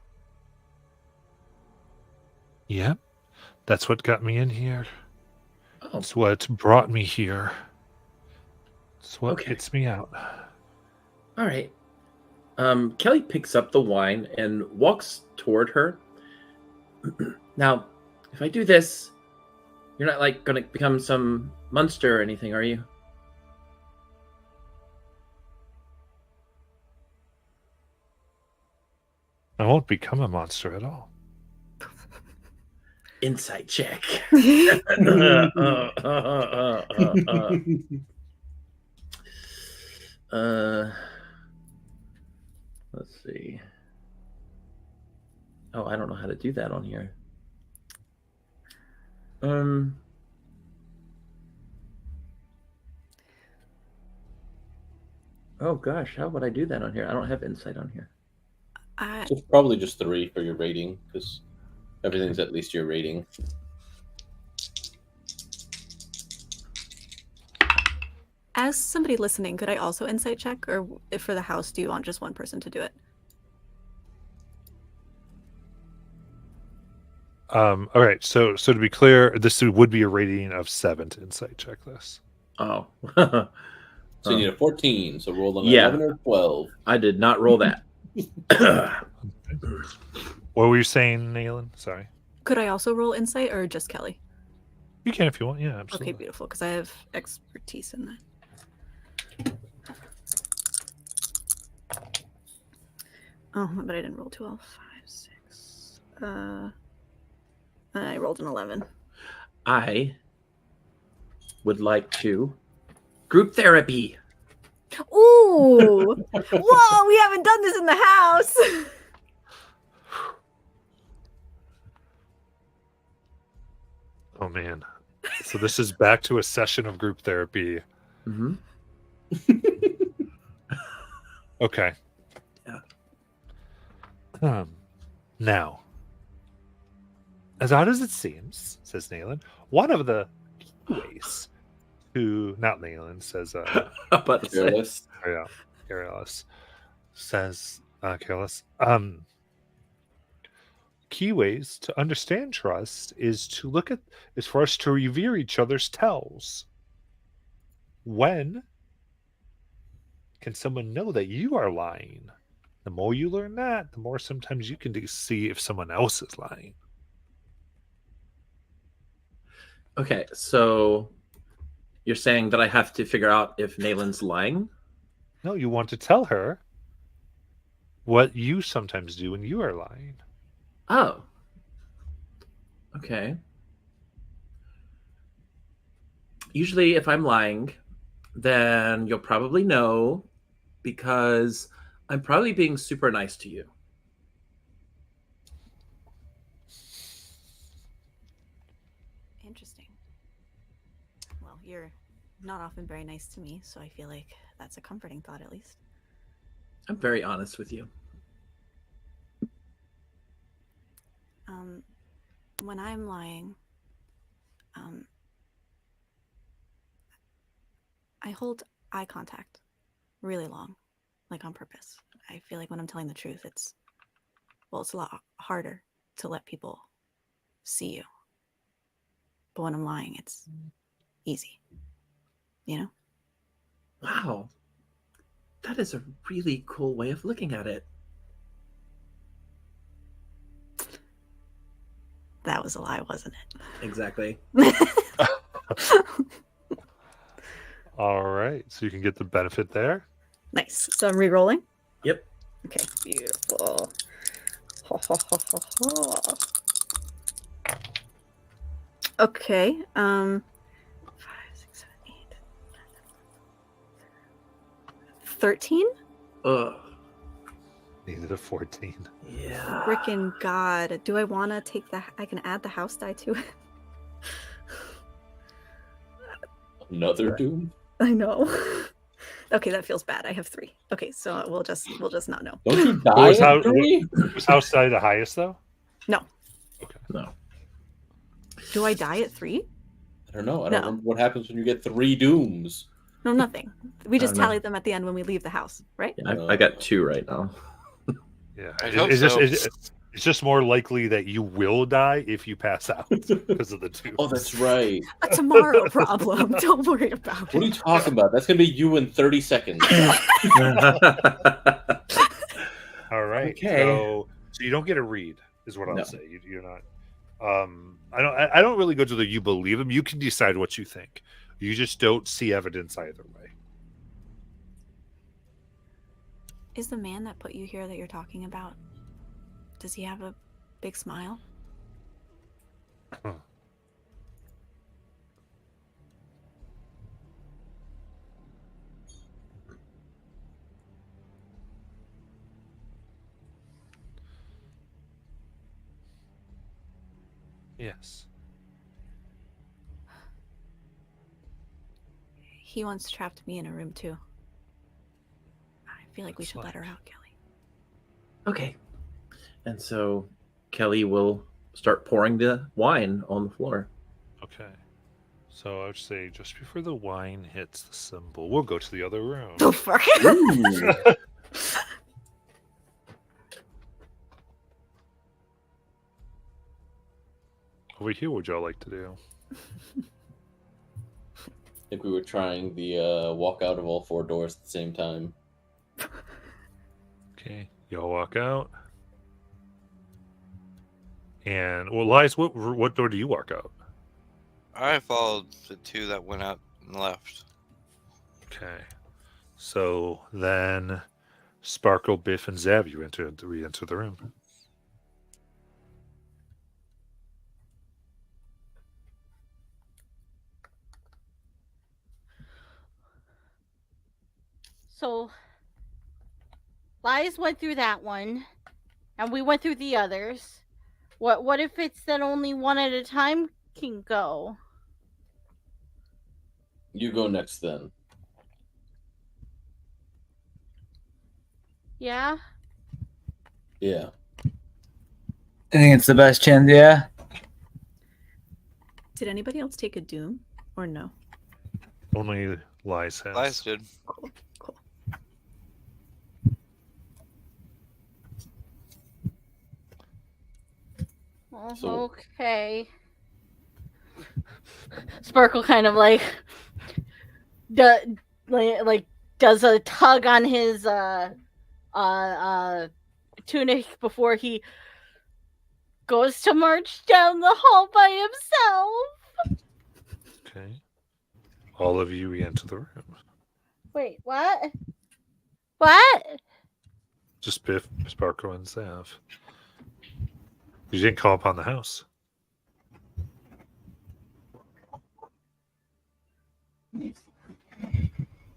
Yep, that's what got me in here. Oh, It's what brought me here. It's what Okay. gets me out. all right. Kelly picks up the wine and walks toward her. Now, if I do this, you're not like going to become some monster or anything, are you? I won't become a monster at all. Insight check. Let's see. Oh, I don't know how to do that on here. Oh gosh, how would I do that on here? I don't have insight on here. I, So it's probably just 3 for your rating, because everything's at least your rating. as somebody listening, could I also insight check, or if for the house, do you want just one person to do it? All right. So to be clear, this would be a rating of 7 to insight check this. Oh. So you need a 14, so roll an Yeah. 11 or 12. I did not roll that. What were you saying, Nayland? Sorry. Could I also roll insight, or just Kelly? You can if you want. Yeah, absolutely. Okay, beautiful, because I have expertise in that. Oh, but I didn't roll 12. 5, 6. I rolled an 11. I would like to group therapy. Ooh! Whoa, we haven't done this in the house! Oh man. So this is back to a session of group therapy. Mm-hmm. Okay. Yeah. Now, as odd as it seems, says Nayland, one of the ways to not Nayland says But Fearless. yeah, Careless says Careless. Key ways to understand trust is for us to revere each other's tells. When can someone know that you are lying? The more you learn that, the more sometimes you can see if someone else is lying. Okay, so you're saying that I have to figure out if Nayland's lying? No, you want to tell her what you sometimes do when you are lying. Oh. Okay. Usually, if I'm lying, then you'll probably know because I'm probably being super nice to you. Interesting. Well, you're not often very nice to me, so I feel like that's a comforting thought at least. I'm very honest with you. When I'm lying, I hold eye contact really long, like on purpose. I feel like when I'm telling the truth, it's a lot harder to let people see you. But when I'm lying, it's easy. You know? Wow. That is a really cool way of looking at it. That was a lie, wasn't Exactly. it? All right, so you can get the benefit there. Nice. So I'm re-rolling? Yep. Okay, beautiful. Ha, ha, ha, ha, ha. Okay. 5, 6, 7, 8. 13? Ugh. Needed a 14. Yeah. Frickin' God. Do I want to take the... I can add the house die to it. Another Doom? I know. Okay, that feels bad. I have 3. Okay, so we'll just not know. Don't you What die was, at 3? was house die the highest though? No. Okay. No. Do I die at 3? I don't know. I don't No. remember what happens when you get 3 Dooms. No, nothing. We just no. tally them at the end when we leave the house, right? Yeah, I got 2 right now. Yeah. I hope so. It's just more likely that you will die if you pass out because of the 2. Oh, that's right. A tomorrow problem. Don't worry about What are you it. talking about? That's going to be you in 30 seconds. All right. Okay. So you don't get a read, is what I'll No. say. You're not. I don't really go to the you believe him. You can decide what you think. You just don't see evidence either way. Is the man that put you here that you're talking about, does he have a big smile? Huh. Yes. He once trapped me in a room too. I feel like we should let her Excellent. out, Kelly. Okay. And so Kelly will start pouring the wine on the floor. Okay. So I would say just before the wine hits the symbol, we'll go to the other room. Oh fuck! Ooh. Over here, what would y'all like to do? I think we were trying the walk out of all 4 doors at the same time. Okay, y'all walk out. And well, Lies, what door do you walk out? I followed the 2 that went out and left. Okay, so then Sparkle, Biff, and Zav, you re-enter the room. So, Lies went through that one, and we went through the others. What if it's that only one at a time can go? You go next then. Yeah? Yeah. I think it's the best chance. Yeah. Did anybody else take a doom or no? Only Lies has. Lies did. Cool. Cool. So- Okay. Sparkle kind of like does a tug on his tunic before he goes to march down the hall by himself. Okay. All of you re-enter the room. Wait, what? What? Just Biff, Sparkle, and Zav. You didn't call upon the house.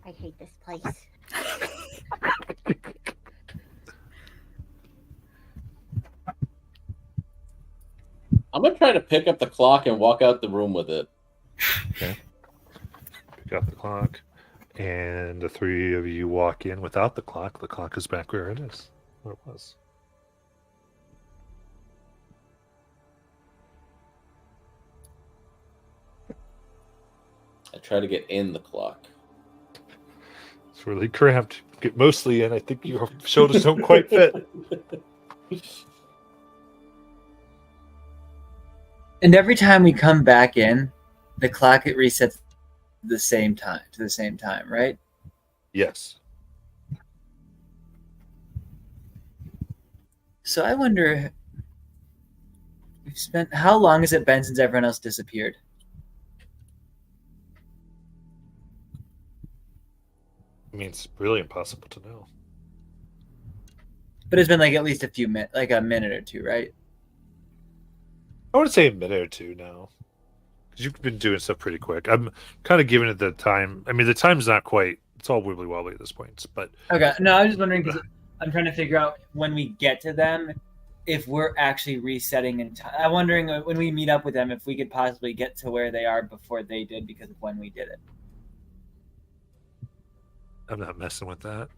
I hate this place. I'm gonna try to pick up the clock and walk out the room with it. Pick up the clock. And the 3 of you walk in without the clock. The clock is back where it is. Where it was. I try to get in the clock. It's really cramped. Get mostly in. I think your shoulders don't quite fit. And every time we come back in, the clock it resets to the same time, right? Yes. So I wonder, we've spent how long has it been since everyone else disappeared? I mean, it's really impossible to know. But it's been like at least a few minutes, like a minute or two, right? I want to say a minute or two now. Because you've been doing stuff pretty quick. I'm kind of giving it the time. I mean, the time's not quite, it's all wibbly wobbly at this point. But Okay, no, I was just wondering because I'm trying to figure out when we get to them, if we're actually resetting in time. I'm wondering when we meet up with them if we could possibly get to where they are before they did because of when we did it. I'm not messing with that.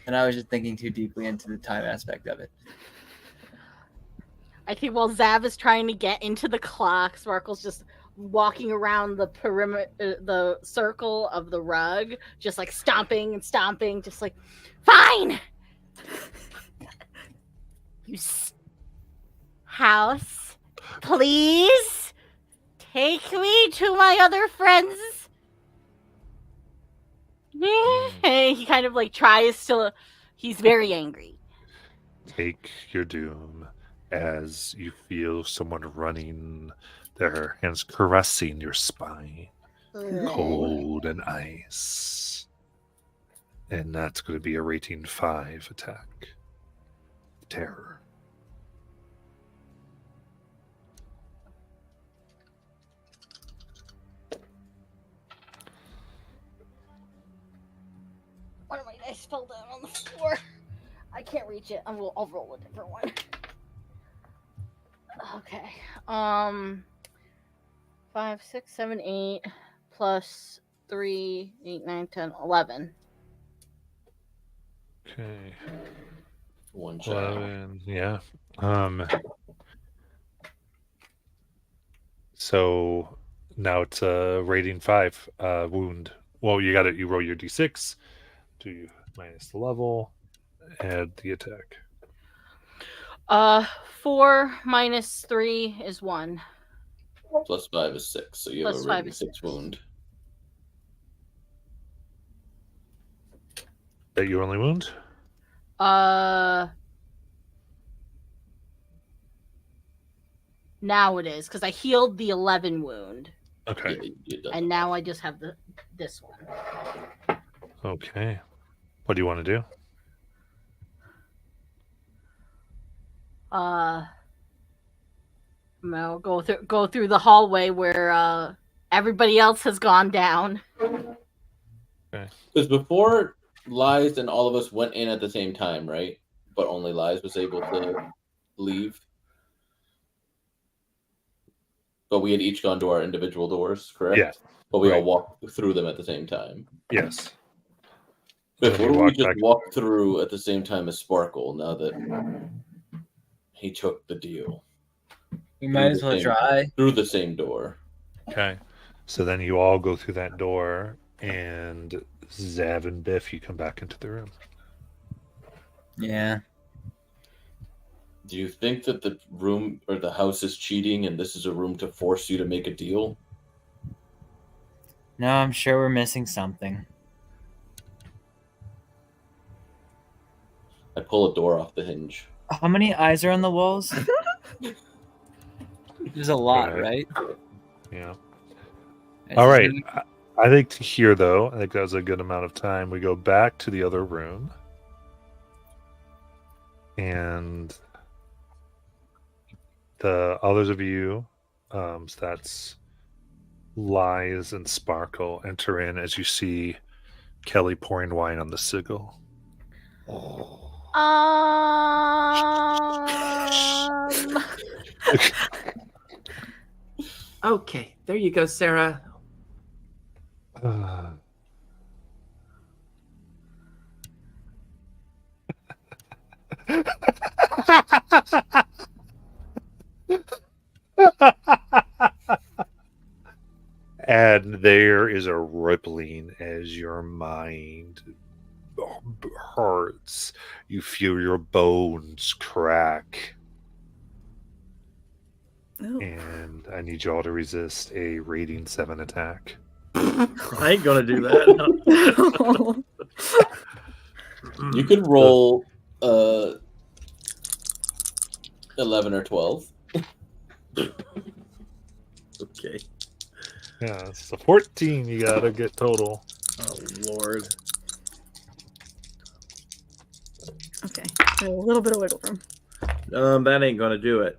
And I was just thinking too deeply into the time aspect of it. I think while Zav is trying to get into the clock, Sparkle's just walking around the perimeter, the circle of the rug, just like stomping and stomping, just like, fine! You house, please take me to my other friends. He kind of like tries to, he's very angry. Take your doom as you feel someone running, their hands caressing your spine, cold and ice. And that's going to be a rating 5 attack. Terror. One of my dice fell down on the floor. I can't reach it. I'll roll a different one. Okay. 5, 6, 7, 8 plus 3, 8, 9, 10, 11. Okay. One shot. 11. Yeah. So now it's a rating 5 wound. Well, you got it. You roll your d6, do minus the level, add the attack. 4 minus 3 is 1. Plus 5 is 6, so you have Plus a 5 rating is 6 6. wound. That your only wound? Now it is because I healed the 11 wound, Okay. Yeah, you done. and now I just have this one. Okay. What do you want to do? I'll go through the hallway where everybody else has gone down. Because before Lies and all of us went in at the same time, right? But only Lies was able to leave. But we had each gone to our individual doors, correct? Yeah. But we all Right. walked through them at the same time. Yes. Biff, Then what you do we walk just back. walk through at the same time as Sparkle now that he took the deal? We might as well Same- try. Through the same door. Okay. So then you all go through that door, and Zav and Biff, you come back into the room. Yeah. Do you think that the room or the house is cheating and this is a room to force you to make a deal? No, I'm sure we're missing something. I pull a door off the hinge. How many eyes are on the walls? There's a lot, Right. right? Yeah. It's All right. really- I think to here, though, I think that was a good amount of time. We go back to the other room. And the others of you, so that's Lies and Sparkle, enter in as you see Kelly pouring wine on the sigil. Okay, there you go, Sarah. And there is a rippling as your mind hurts. You feel your bones crack. Ooh. And I need y'all to resist a rating 7 attack. I ain't gonna do that. You could roll 11 or 12. Okay. Yeah, it's a 14 you gotta get total. Oh Lord. Okay. A little bit of wiggle room. That ain't gonna do it.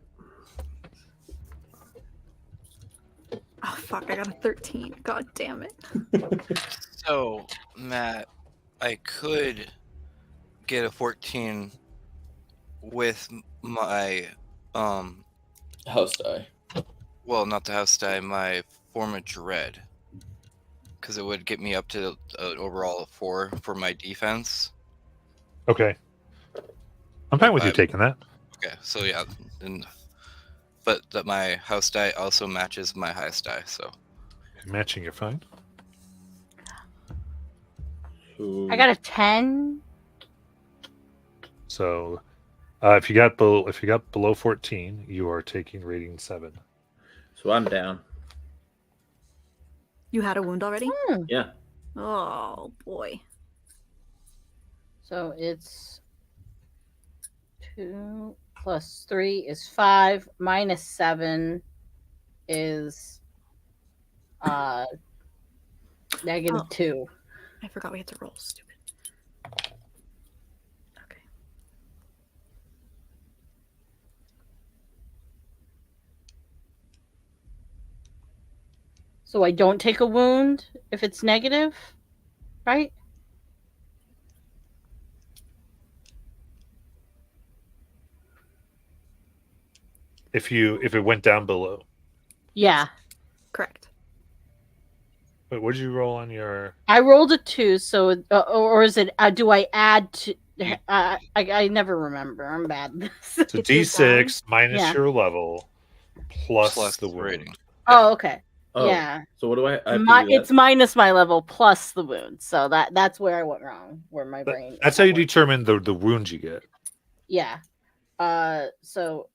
Oh fuck! I got a 13. God damn it. So, Matt, I could get a 14 with my House die. well, not the house die, my form of dread, because it would get me up to an overall of 4 for my defense. Okay. I'm fine with you I- taking that. Okay, so yeah, but that my house die also matches my highest die, so Matching, you're fine. I got a 10. So, if you got below 14, you are taking rating 7. So I'm down. You had a wound already? Yeah. Oh boy. So it's 2 plus 3 is 5 minus 7 is negative Oh. 2. I forgot we had to roll. Stupid. Okay. So I don't take a wound if it's negative, right? If it went down below. Yeah. Correct. Wait, what did you roll on your? I rolled a 2, so or is it do I add to I never remember. I'm bad at this. So It's your D6 minus Yeah. your level plus Plus the the wound. rating. Oh, okay. Oh, Yeah. So what do I have to do that? It's minus my level plus the wound. So that's where I went wrong. Where my But brain. that's how you works. determine the wound you get. Yeah. So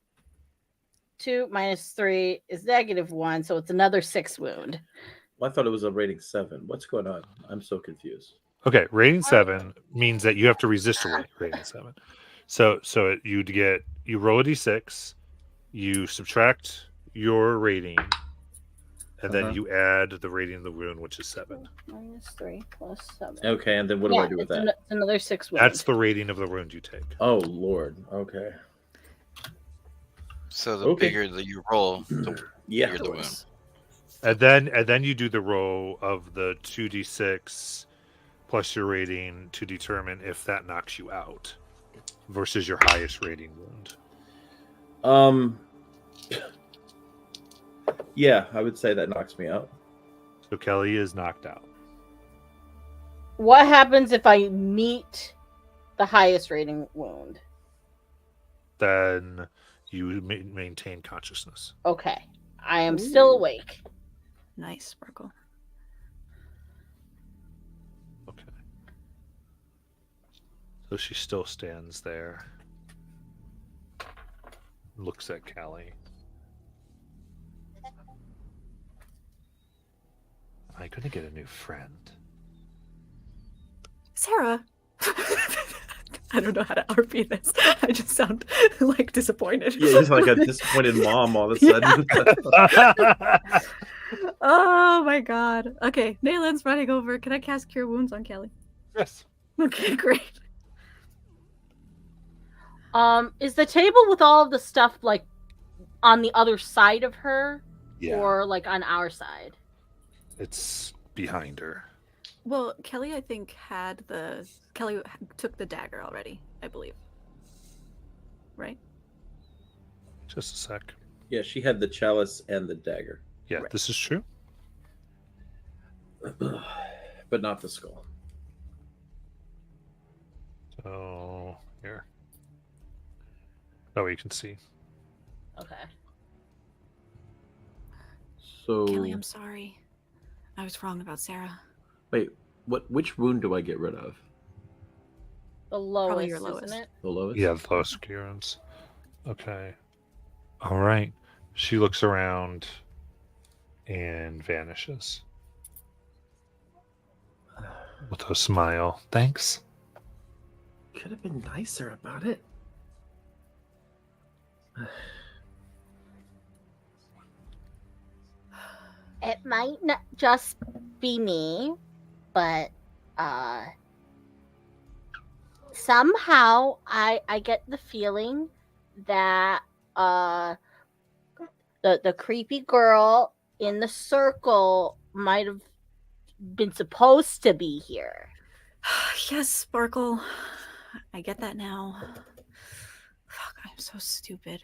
2 minus 3 is -1, so it's another 6 wound. Well, I thought it was a rating 7. What's going on? I'm so confused. Okay, rating 7 means that you have to resist a rating 7. So you roll a d6, you subtract your rating, and then Uh-huh. you add the rating of the wound, which is 7. Minus 3 plus 7. Okay, and then what do I do with that? It's another 6 wound. That's the rating of the wound you take. Oh Lord. Okay. So the Okay. bigger that you roll, the Yeah. bigger the wound. And then you do the roll of the 2d6 plus your rating to determine if that knocks you out versus your highest rating wound. Yeah, I would say that knocks me out. So Kelly is knocked out. What happens if I meet the highest rating wound? Then you maintain consciousness. Okay. I am still awake. Nice, Sparkle. Okay. So she still stands there. Looks at Callie. Am I going to get a new friend? Sarah. I don't know how to RP this. I just sound like disappointed. Yeah, he's like a disappointed mom all of a sudden. Oh my god. Okay, Nayland's running over. Can I cast Cure Wounds on Kelly? Yes. Okay, great. Is the table with all of the stuff like on the other side of her Yeah. or like on our side? It's behind her. Well, Kelly, I think, Kelly took the dagger already, I believe. Right? Just a sec. Yeah, she had the chalice and the dagger, Yeah, Right. this is true. but not the skull. So here. Oh, you can see. Okay. So Kelly, I'm sorry. I was wrong about Sarah. wait, which wound do I get rid of? The lowest, your lowest. isn't it? The lowest? Yeah, the lowest clearance. Okay. All right. She looks around and vanishes with a smile. Thanks. Could have been nicer about it. It might not just be me, but somehow I get the feeling that the creepy girl in the circle might have been supposed to be here. Yes, Sparkle. I get that now. Fuck, I'm so stupid.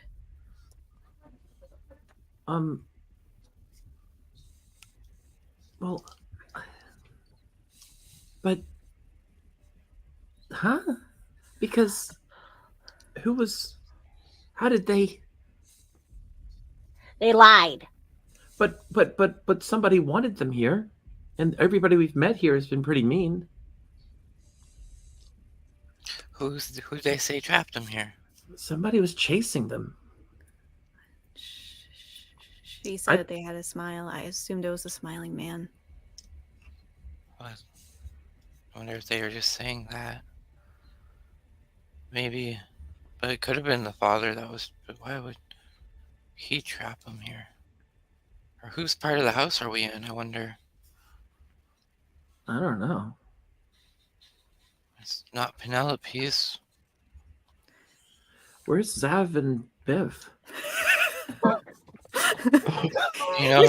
Well, but, huh? Because how did they? They lied. But somebody wanted them here, and everybody we've met here has been pretty mean. Who they say trapped him here? Somebody was chasing them. She said they had a smile. I assumed it was a smiling man. What? I wonder if they were just saying that. Maybe, but it could have been the father that was. But why would he trap him here? Or whose part of the house are we in? I wonder. I don't know. It's not Penelope's. Where's Zav and Biv? You know,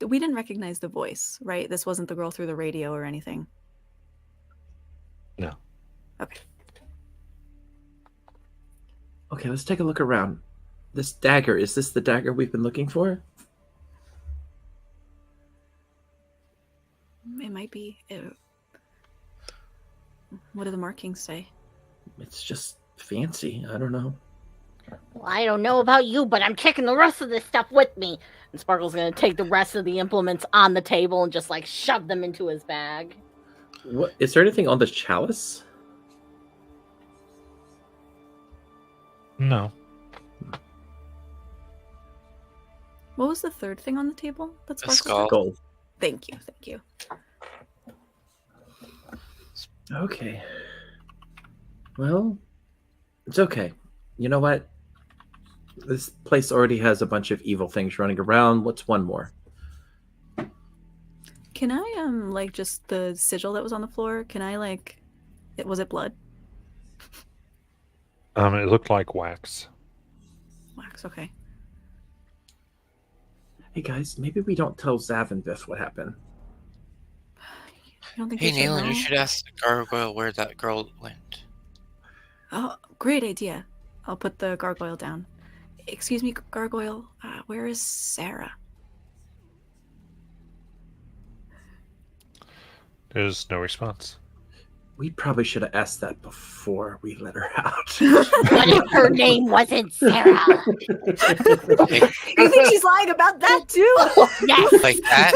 We didn't recognize the voice, right? This wasn't the girl through the radio or anything. No. Okay. Okay, let's take a look around. This dagger, is this the dagger we've been looking for? maybe. What do the markings say? It's just fancy. I don't know. Well, I don't know about you, but I'm taking the rest of this stuff with me. And Sparkle's gonna take the rest of the implements on the table and just like shove them into his bag. What is there anything on the chalice? No. What was the third thing on the table? That's A skull. Gold. Thank you. Thank you. Okay. Well, it's okay. You know what? This place already has a bunch of evil things running around. What's one more? Can I like just the sigil that was on the floor? Can I like? Was it blood? It looked like wax. Wax. Okay. Hey guys, maybe we don't tell Zav and Biff what happened. I don't think Hey, they should Nayland, know. you should ask the gargoyle where that girl went. Oh, great idea. I'll put the gargoyle down. Excuse me, gargoyle. Where is Sarah? There's no response. We probably should have asked that before we let her out. What if her name wasn't Sarah? You think she's lying about that too? Yes. Like that?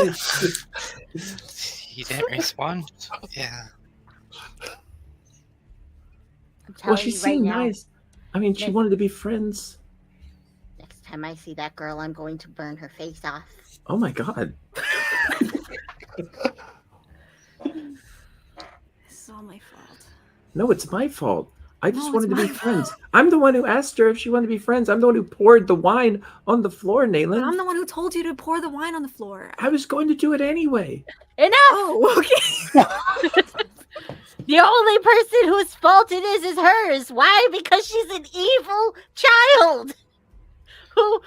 He didn't respond? Yeah. I'm telling Well, she you right seemed now, nice. I mean, she Nick. wanted to be friends. next time I see that girl, I'm going to burn her face off. Oh my god. This is all my fault. No, it's my fault. I just No, wanted to it's be my friends. fault. I'm the one who asked her if she wanted to be friends. I'm the one who poured the wine on the floor, But Nayland. I'm the one who told you to pour the wine on the floor. I was going to do it anyway. Enough! Oh, okay. The only person whose fault it is hers. Why? Because she's an evil child who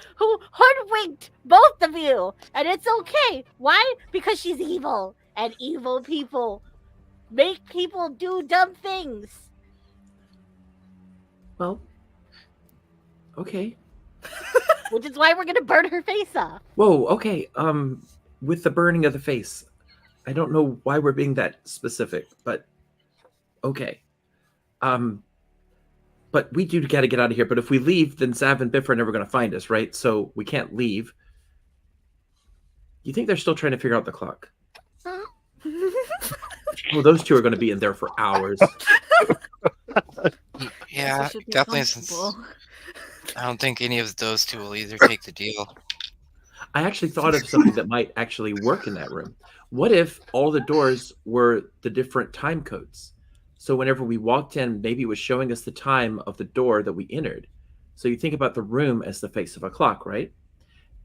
hoodwinked both of you, and it's okay. Why? Because she's evil, and evil people make people do dumb things. Well, okay. Which is why we're gonna burn her face off. Whoa, okay. With the burning of the face, I don't know why we're being that specific, but okay. But we do got to get out of here. But if we leave, then Zav and Biff are never going to find us, right? So we can't leave. You think they're still trying to figure out the clock? Well, those two are going to be in there for hours. Yeah, Should be definitely. Since comfortable. I don't think any of those two will either take the deal. I actually thought of something that might actually work in that room. What if all the doors were the different time codes? So whenever we walked in, maybe it was showing us the time of the door that we entered. So you think about the room as the face of a clock, right?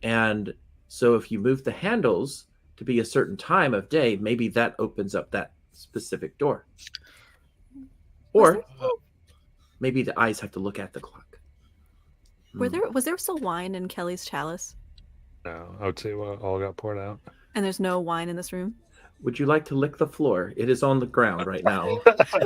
And so if you move the handles to be a certain time of day, maybe that opens up that specific door. Or maybe the eyes have to look at the clock. Was there still wine in Kelly's chalice? No, I would say all got poured out. And there's no wine in this room? Would you like to lick the floor? It is on the ground right now.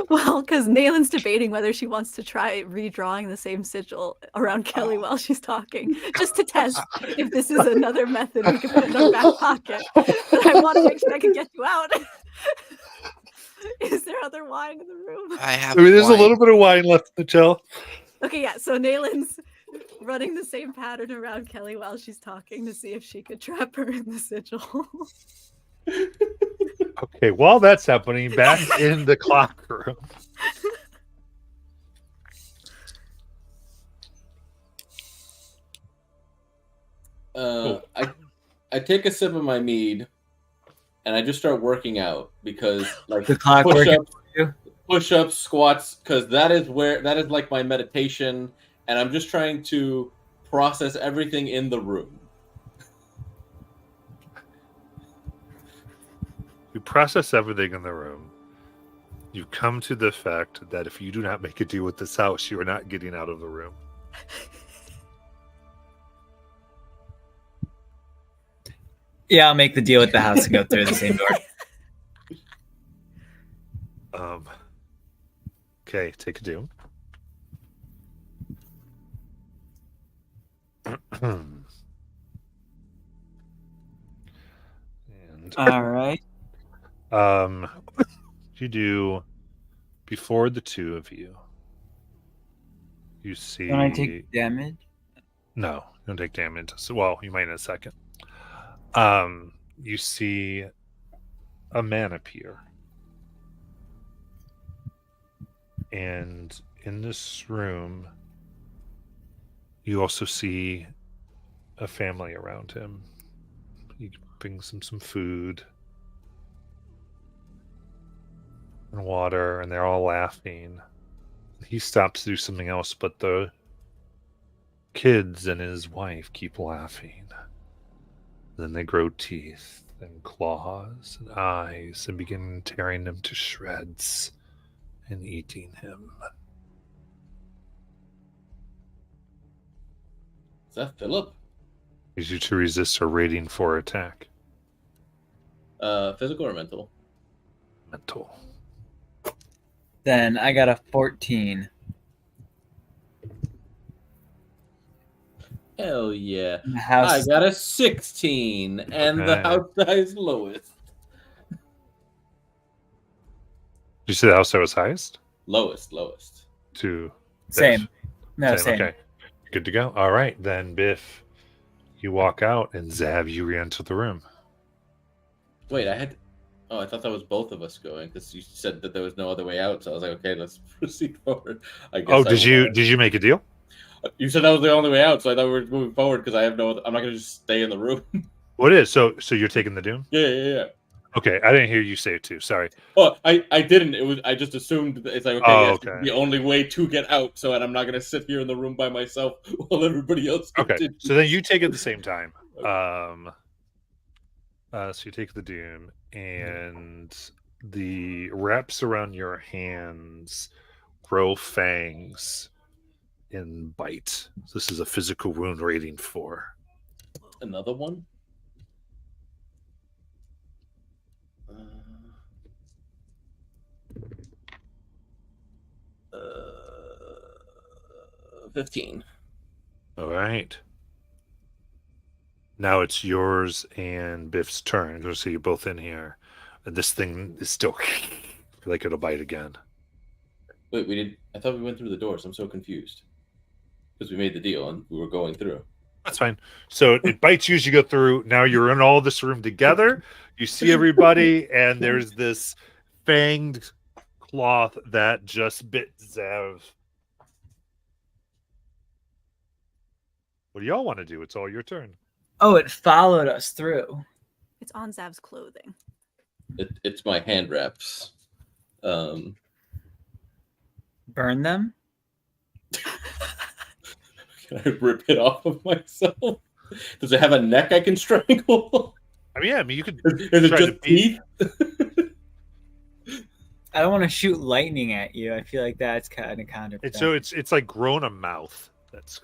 Well, because Nayland's debating whether she wants to try redrawing the same sigil around Kelly while she's talking, just to test if this is another method we can put in our back pocket. But I want to make sure I can get you out. Is there other wine in the room? I have. I mean, there's a wine. little bit of wine left in the gel. Okay, yeah, so Nayland's running the same pattern around Kelly while she's talking to see if she could trap her in the sigil. Okay, while that's happening, back in the clock room. I take a sip of my mead, and I just start working out because like The clock working for you? push-ups, squats, because that is like my meditation, and I'm just trying to process everything in the room. You process everything in the room. You come to the fact that if you do not make a deal with this house, you are not getting out of the room. Yeah, I'll make the deal with the house and go through the same door. Okay, take a deal. And All right. You do before the two of you. You see. Don't I take damage? No, you don't take damage. So, well, you might in a second. You see a man appear. And in this room, you also see a family around him. He brings them some food and water, and they're all laughing. He stops to do something else, but the kids and his wife keep laughing. Then they grow teeth and claws and eyes and begin tearing him to shreds and eating him. Is that Philip? Needs you to resist a rating for attack. Physical or mental? Mental. Then I got a 14. Hell yeah. The house. I got a 16, and the Okay. house size lowest. Did you say the house that was highest? Lowest. To Same. Biff. No, same. Okay. Good to go. All right, then Biff, you walk out, and Zav, you re-enter the room. Wait, I thought that was both of us going because you said that there was no other way out. So I was like, okay, let's proceed forward. I guess. Oh, did you make a deal? You said that was the only way out, so I thought we were moving forward because I'm not going to just stay in the room. What is so you're taking the Doom? Yeah. Okay, I didn't hear you say it too. Sorry. Oh, I didn't. I just assumed that it's like okay, Oh, yes, okay. it's the only way to get out. So and I'm not going to sit here in the room by myself while everybody else. Okay, continues. so then you take it at the same time. So you take the Doom, and the wraps around your hands grow fangs and bite. This is a physical wound rating 4. Another one. 15. All right. Now it's yours and Biff's turn. I'm going to see you both in here. And this thing is still like it'll bite again. Wait, we did. I thought we went through the doors. I'm so confused because we made the deal and we were going through. That's fine. So it bites you as you go through. Now you're in all this room together. You see everybody, and there's this fanged cloth that just bit Zev. What do y'all want to do? It's all your turn. Oh, it followed us through. It's on Zav's clothing. It's my hand wraps. Burn them? Can I rip it off of myself? Does it have a neck I can strangle? I mean, you could. Is it try to just beat- teeth? I don't want to shoot lightning at you. I feel like that's kind of counterproductive. It's like grown a mouth. That's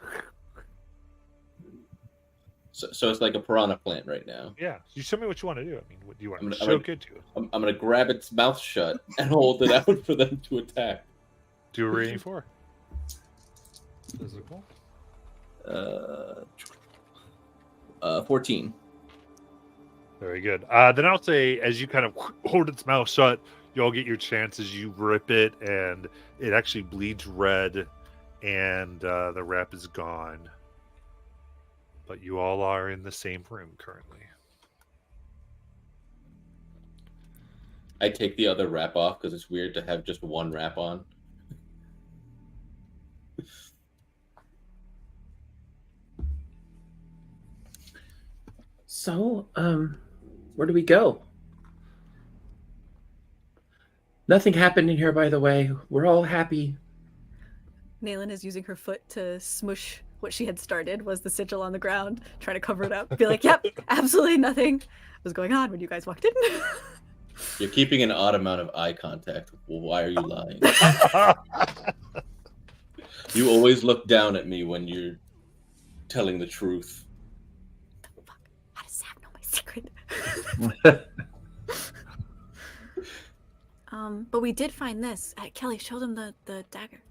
So it's like a piranha plant right now. yeah. You tell me what you want to do. I mean, what do you want to I'm choke it to? I'm gonna grab its mouth shut and hold it out for them to attack. Do a rating 4. Physical. 14. Very good. Then I'll say, as you kind of hold its mouth shut, you all get your chances. You rip it, and it actually bleeds red, and the wrap is gone. But you all are in the same room currently. I take the other wrap off because it's weird to have just one wrap on. So, where do we go? Nothing happened in here, by the way. We're all happy. Naylin is using her foot to smush what she had started, was the sigil on the ground, trying to cover it up. Be like, yep, absolutely nothing was going on when you guys walked in. You're keeping an odd amount of eye contact. Well, why are you lying? You always look down at me when you're telling the truth. How does Sam know my secret? But we did find this. Kelly, show them the dagger.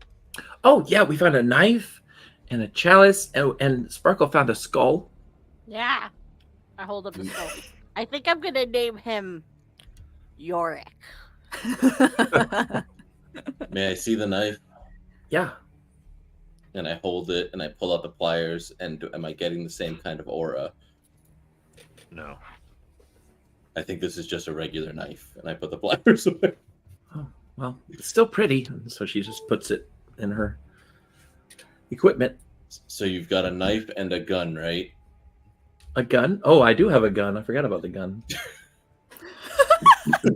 Oh, yeah, we found a knife and a chalice, and Sparkle found a skull. Yeah. I hold up the skull. I think I'm gonna name him Yorick. May I see the knife? Yeah. And I hold it and I pull out the pliers. And am I getting the same kind of aura? No. I think this is just a regular knife. And I put the pliers away. Oh, well, it's still pretty. So she just puts it in her equipment. So you've got a knife and a gun, right? A gun? Oh, I do have a gun. I forgot about the gun.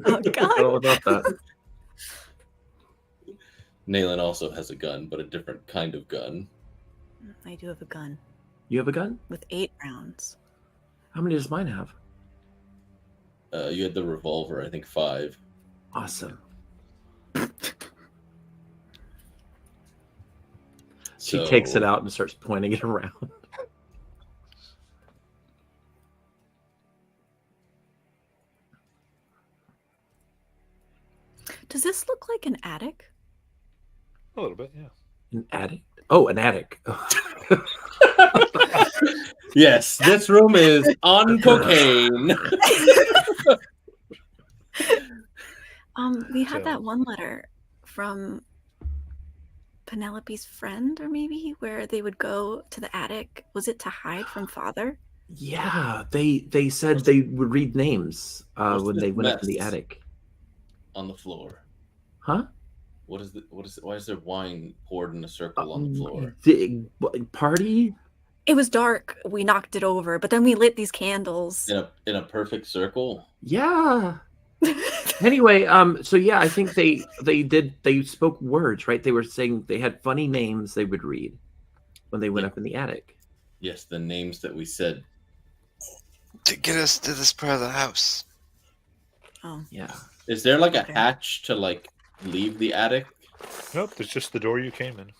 Oh, God. I don't know about that. Naylan also has a gun, but a different kind of gun. I do have a gun You have a gun? with 8 rounds. How many does mine have? You had the revolver, I think 5. Awesome. She takes it out and starts pointing it around. Does this look like an attic? A little bit, yeah. An attic? Oh, an attic. Yes, this room is on cocaine. We had So- that one letter from Penelope's friend, or maybe, where they would go to the attic. Was it to hide from father? Yeah, they said they would read names What's when this they went up to the mess? attic. On the floor. Huh? What is why is there wine poured in a circle on the floor? The party? It was dark. We knocked it over, but then we lit these candles. In a perfect circle? Yeah. Anyway, so yeah, I think they spoke words, right? They were saying they had funny names they would read when they went up in the attic. Yes, the names that we said. To get us to this part of the house. Oh, Yeah. Is there like a Okay. hatch to like leave the attic? Nope, it's just the door you came in.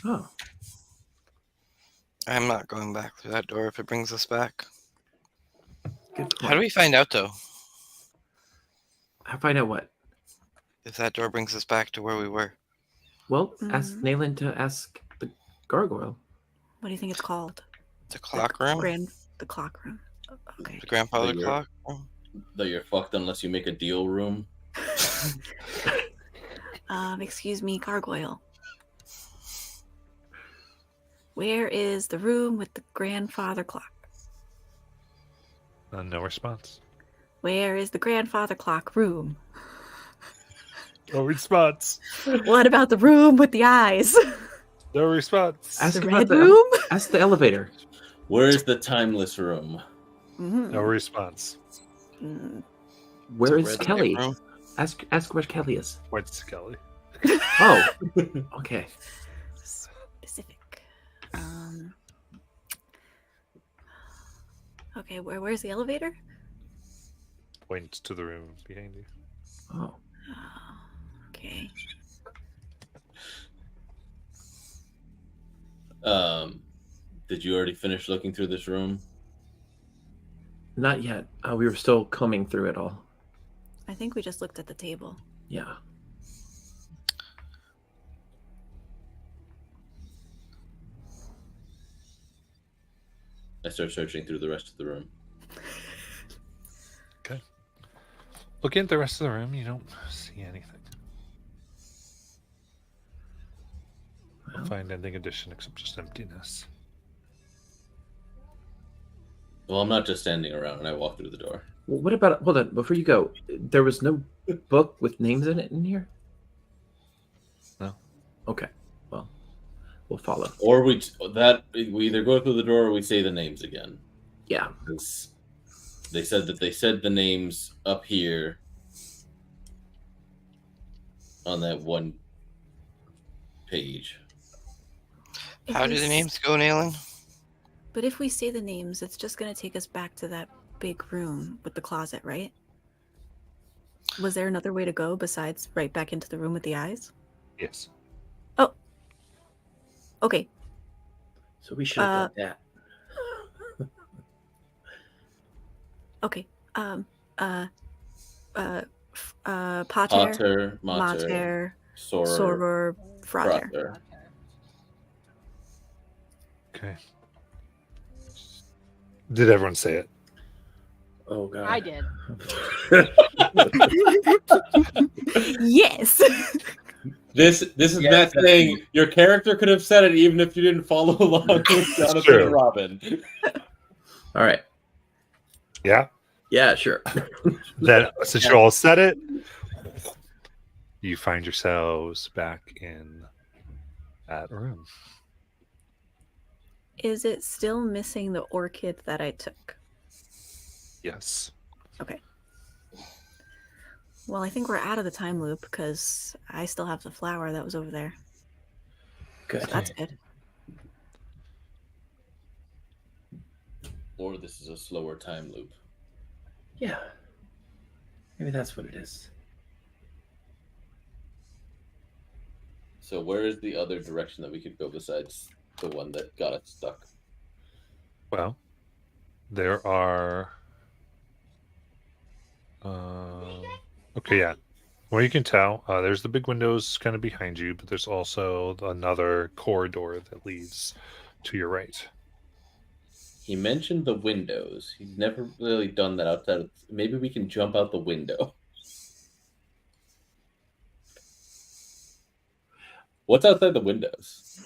Oh. I'm not going back through that door if it brings us back. Good How do we find out though? I find out what? If that door brings us back to where we were? Well, ask Mhm. Nayland to ask the gargoyle. what do you think it's called? The clock room? The clock room. Okay. The grandfather Your- clock room? That you're fucked unless you make a deal room. Excuse me, gargoyle. Where is the room with the grandfather clock? No response. Where is the grandfather clock room? No response. What about the room with the eyes? No response. Ask The about red the room? ask the elevator. Where is the timeless room? Mhm. No response. Mm. Where It's is a red Kelly? room. Ask where Kelly is. Where's Kelly? Oh, okay. Specific. Okay, where's the elevator? Points to the room behind you. Oh, Oh, okay. Did you already finish looking through this room? not yet. We were still combing through it all. I think we just looked at the table. Yeah. I start searching through the rest of the room. Looking at the rest of the room, you don't see anything. Well. Find anything addition except just emptiness. Well, I'm not just standing around, and I walk through the door. Well, what about? Hold on. Before you go, there was no book with names in it in here. No. Okay. Well, we'll follow. Or we either go through the door or we say the names again. Yeah. 'Cause they said that they said the names up here on that one page. If How we do the s- names go, Nayland? But if we say the names, it's just going to take us back to that big room with the closet, right? Was there another way to go besides right back into the room with the eyes? Yes. Okay. So we should have done that. Okay. Pater, Pater, Mater, Mater, Soror, Soror, Frater. Frater. Okay. Did everyone say it? Oh god. I did. Yes. This is Yes, Matt that's saying your character could have said it even if you didn't follow along with Jonathan true. and Robin. All right. Yeah. Yeah, sure. Then, since you all said it, you find yourselves back in that room. Is it still missing the orchid that I took? Yes. Well, I think we're out of the time loop because I still have the flower that was over there. Good. That's good. Or this is a slower time loop. Yeah. Maybe that's what it is. So where is the other direction that we could go besides the one that got us stuck? Well, there are. Okay, yeah. Well, you can tell there's the big windows kind of behind you, but there's also another corridor that leads to your right. He mentioned the windows. He's never really done that outside of... Maybe we can jump out the window. What's outside the windows?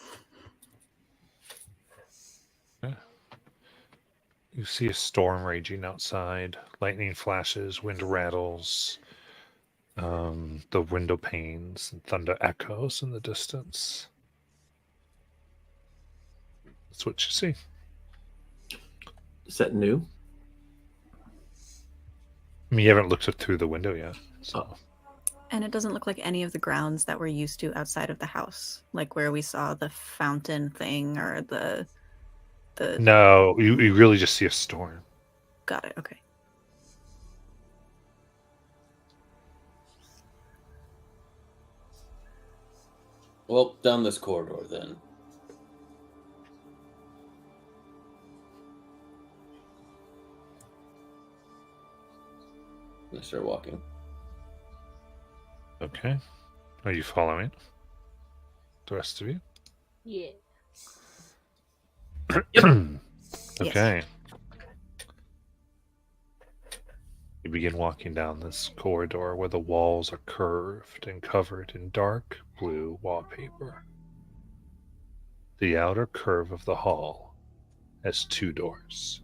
You see a storm raging outside, lightning flashes, wind rattles, the window panes, and thunder echoes in the distance. That's what you see. Is that new? I mean, you haven't looked through the window yet. So. And it doesn't look like any of the grounds that we're used to outside of the house, like where we saw the fountain thing or the. No, you really just see a storm. Got it. Okay. Well, down this corridor then. I start walking. Okay. Are you following? The rest of you? Yeah. Okay. You begin walking down this corridor where the walls are curved and covered in dark blue wallpaper. The outer curve of the hall has two doors.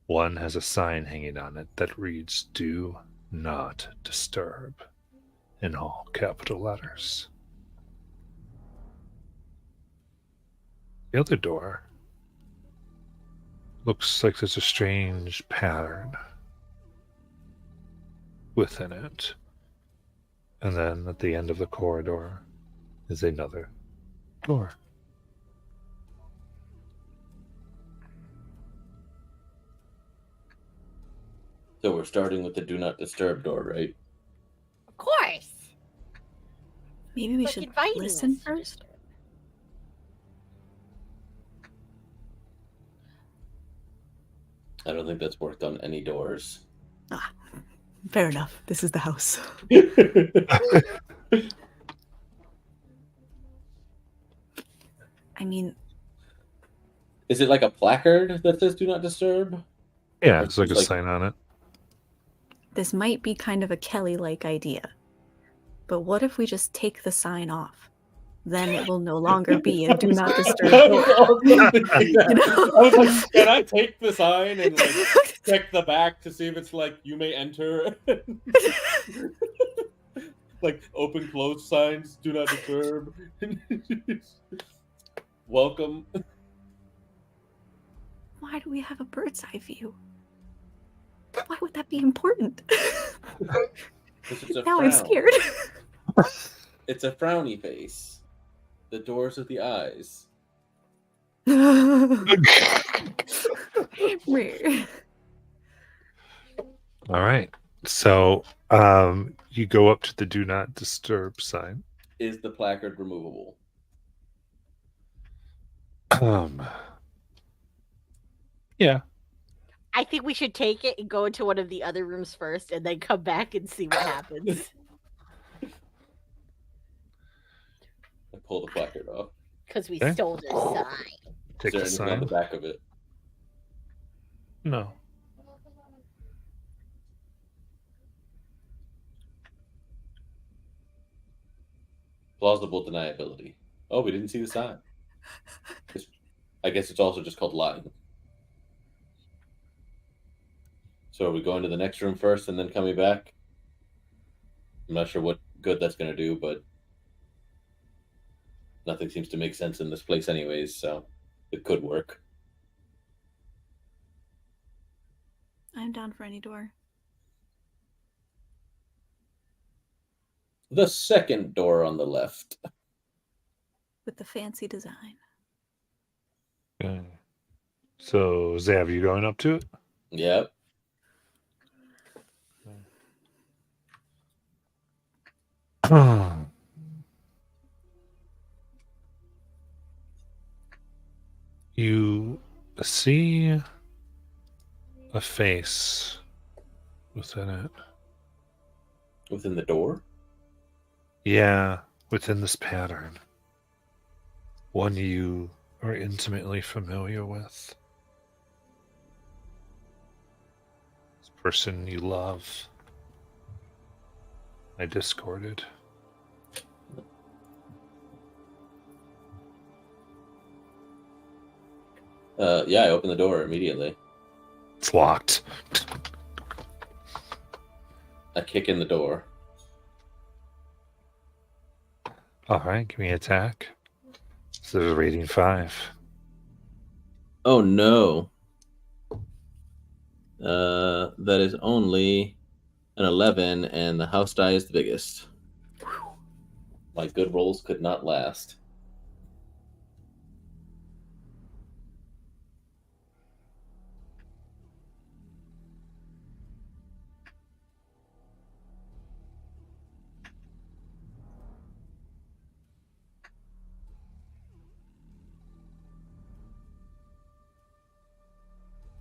One has a sign hanging on it that reads, "Do not disturb," in all capital letters. The other door looks like there's a strange pattern within it. And then at the end of the corridor is another door. So we're starting with the do not disturb door, right? Of course. Maybe we Like should inviting listen us to first. disturb. I don't think that's worked on any doors. Fair enough. This is the house. I mean, Is it like a placard that says do not disturb? Yeah, it's like a It's like- sign on it. this might be kind of a Kelly-like idea. But what if we just take the sign off? Then it will no longer be a do not disturb door. I know? was like, can I take the sign and like check the back to see if it's like you may enter? Like open close signs, do not disturb. Welcome. Why do we have a bird's eye view? Why would that be important? It's a Now I'm frown. scared. It's a frowny face. The doors of the eyes. All right. So you go up to the do not disturb sign. Is the placard removable? Yeah. I think we should take it and go into one of the other rooms first and then come back and see what happens. I pull the placard off. Because we Okay. stole the sign. Take Is there the anything on sign. the back of it? No. Plausible deniability. Oh, we didn't see the sign. I guess it's also just called lying. So are we going to the next room first and then coming back? I'm not sure what good that's going to do, but nothing seems to make sense in this place anyways, so it could work. I'm down for any door. The second door on the left. With the fancy design. Okay. So, Zav, you going up to it? Yep. You see a face within it. Within the door? Yeah, within this pattern. One you are intimately familiar with. This person you love. I discorded. Yeah, I opened the door immediately. It's locked. I kick in the door. Alright, give me an attack. This is a rating 5. Oh no. That is only an 11, and the house die is the biggest. My good rolls could not last.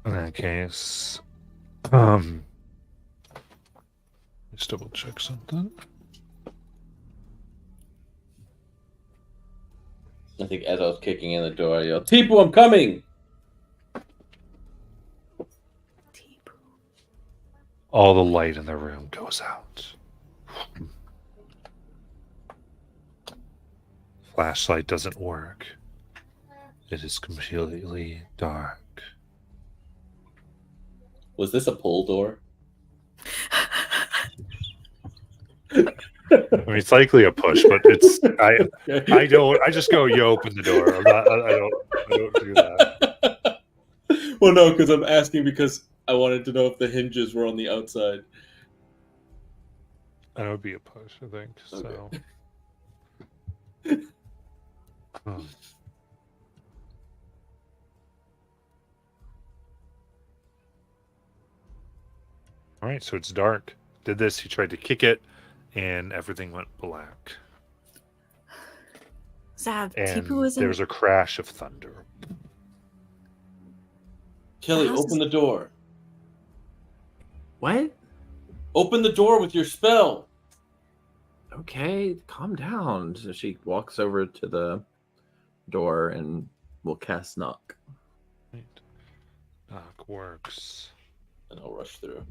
In that case, let's double check something. I think as I was kicking in the door, I yelled, "Tipu, I'm coming!" All the light in the room goes out. Flashlight doesn't work. It is completely dark. Was this a pull door? I mean, it's likely a push, but it's I don't. I just go, you open the door. I don't do that. Well, no, because I'm asking because I wanted to know if the hinges were on the outside. That would be a push, I think. So. All right, so it's dark. Did this? He tried to kick it, and everything went black. Zav, And Tipu isn't. there's a crash of thunder. Kelly, The house open is- the door. What? Open the door with your spell. Okay, calm down. So she walks over to the door and will cast knock. Right. Knock works. And I'll rush through.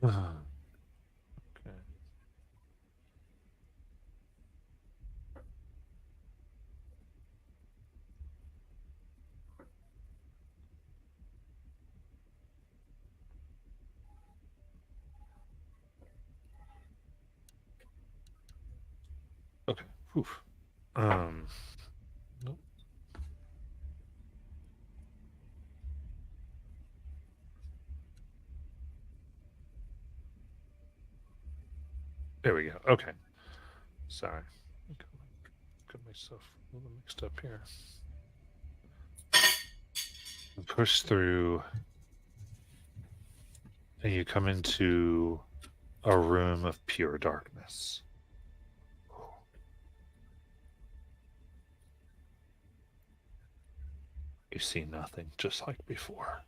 Okay. Okay. Oof. Nope. There we go. Okay. Sorry. Got myself a little mixed up here. You push through, and you come into a room of pure darkness. You see nothing, just like before.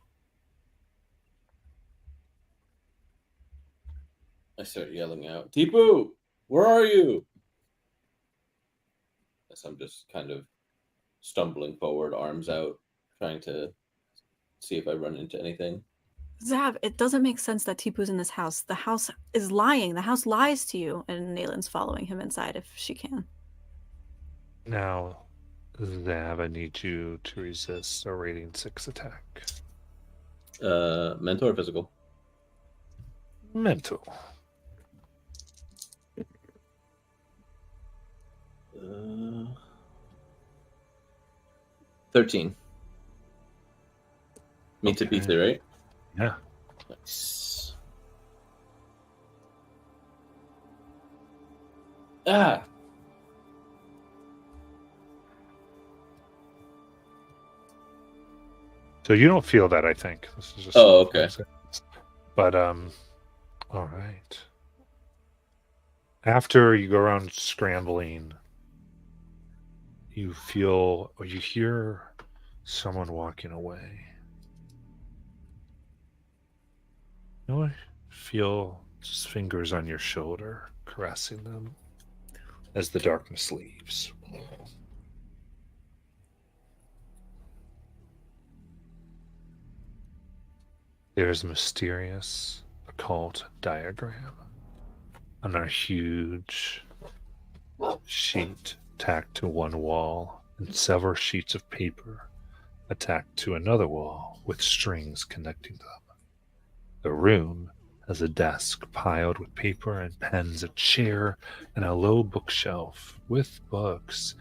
I start yelling out, "Tipu, where are you?" As I'm just kind of stumbling forward, arms out, trying to see if I run into anything. Zav, it doesn't make sense that Tipu's in this house. The house is lying. The house lies to you. And Naelin's following him inside if she can. Now, Zav, I need you to resist a rating 6 attack. Mental or physical? Mental. 13. Meets it beats it, right? Yeah. Nice. Ah. So you don't feel that, I think. This is just Oh, okay. But all right. After you go around scrambling, you feel or you hear someone walking away. You know, feel just fingers on your shoulder caressing them as the darkness leaves. There's a mysterious occult diagram on a huge sheet tacked to one wall and several sheets of paper attacked to another wall with strings connecting them. The room has a desk piled with paper and pens, a chair, and a low bookshelf with books.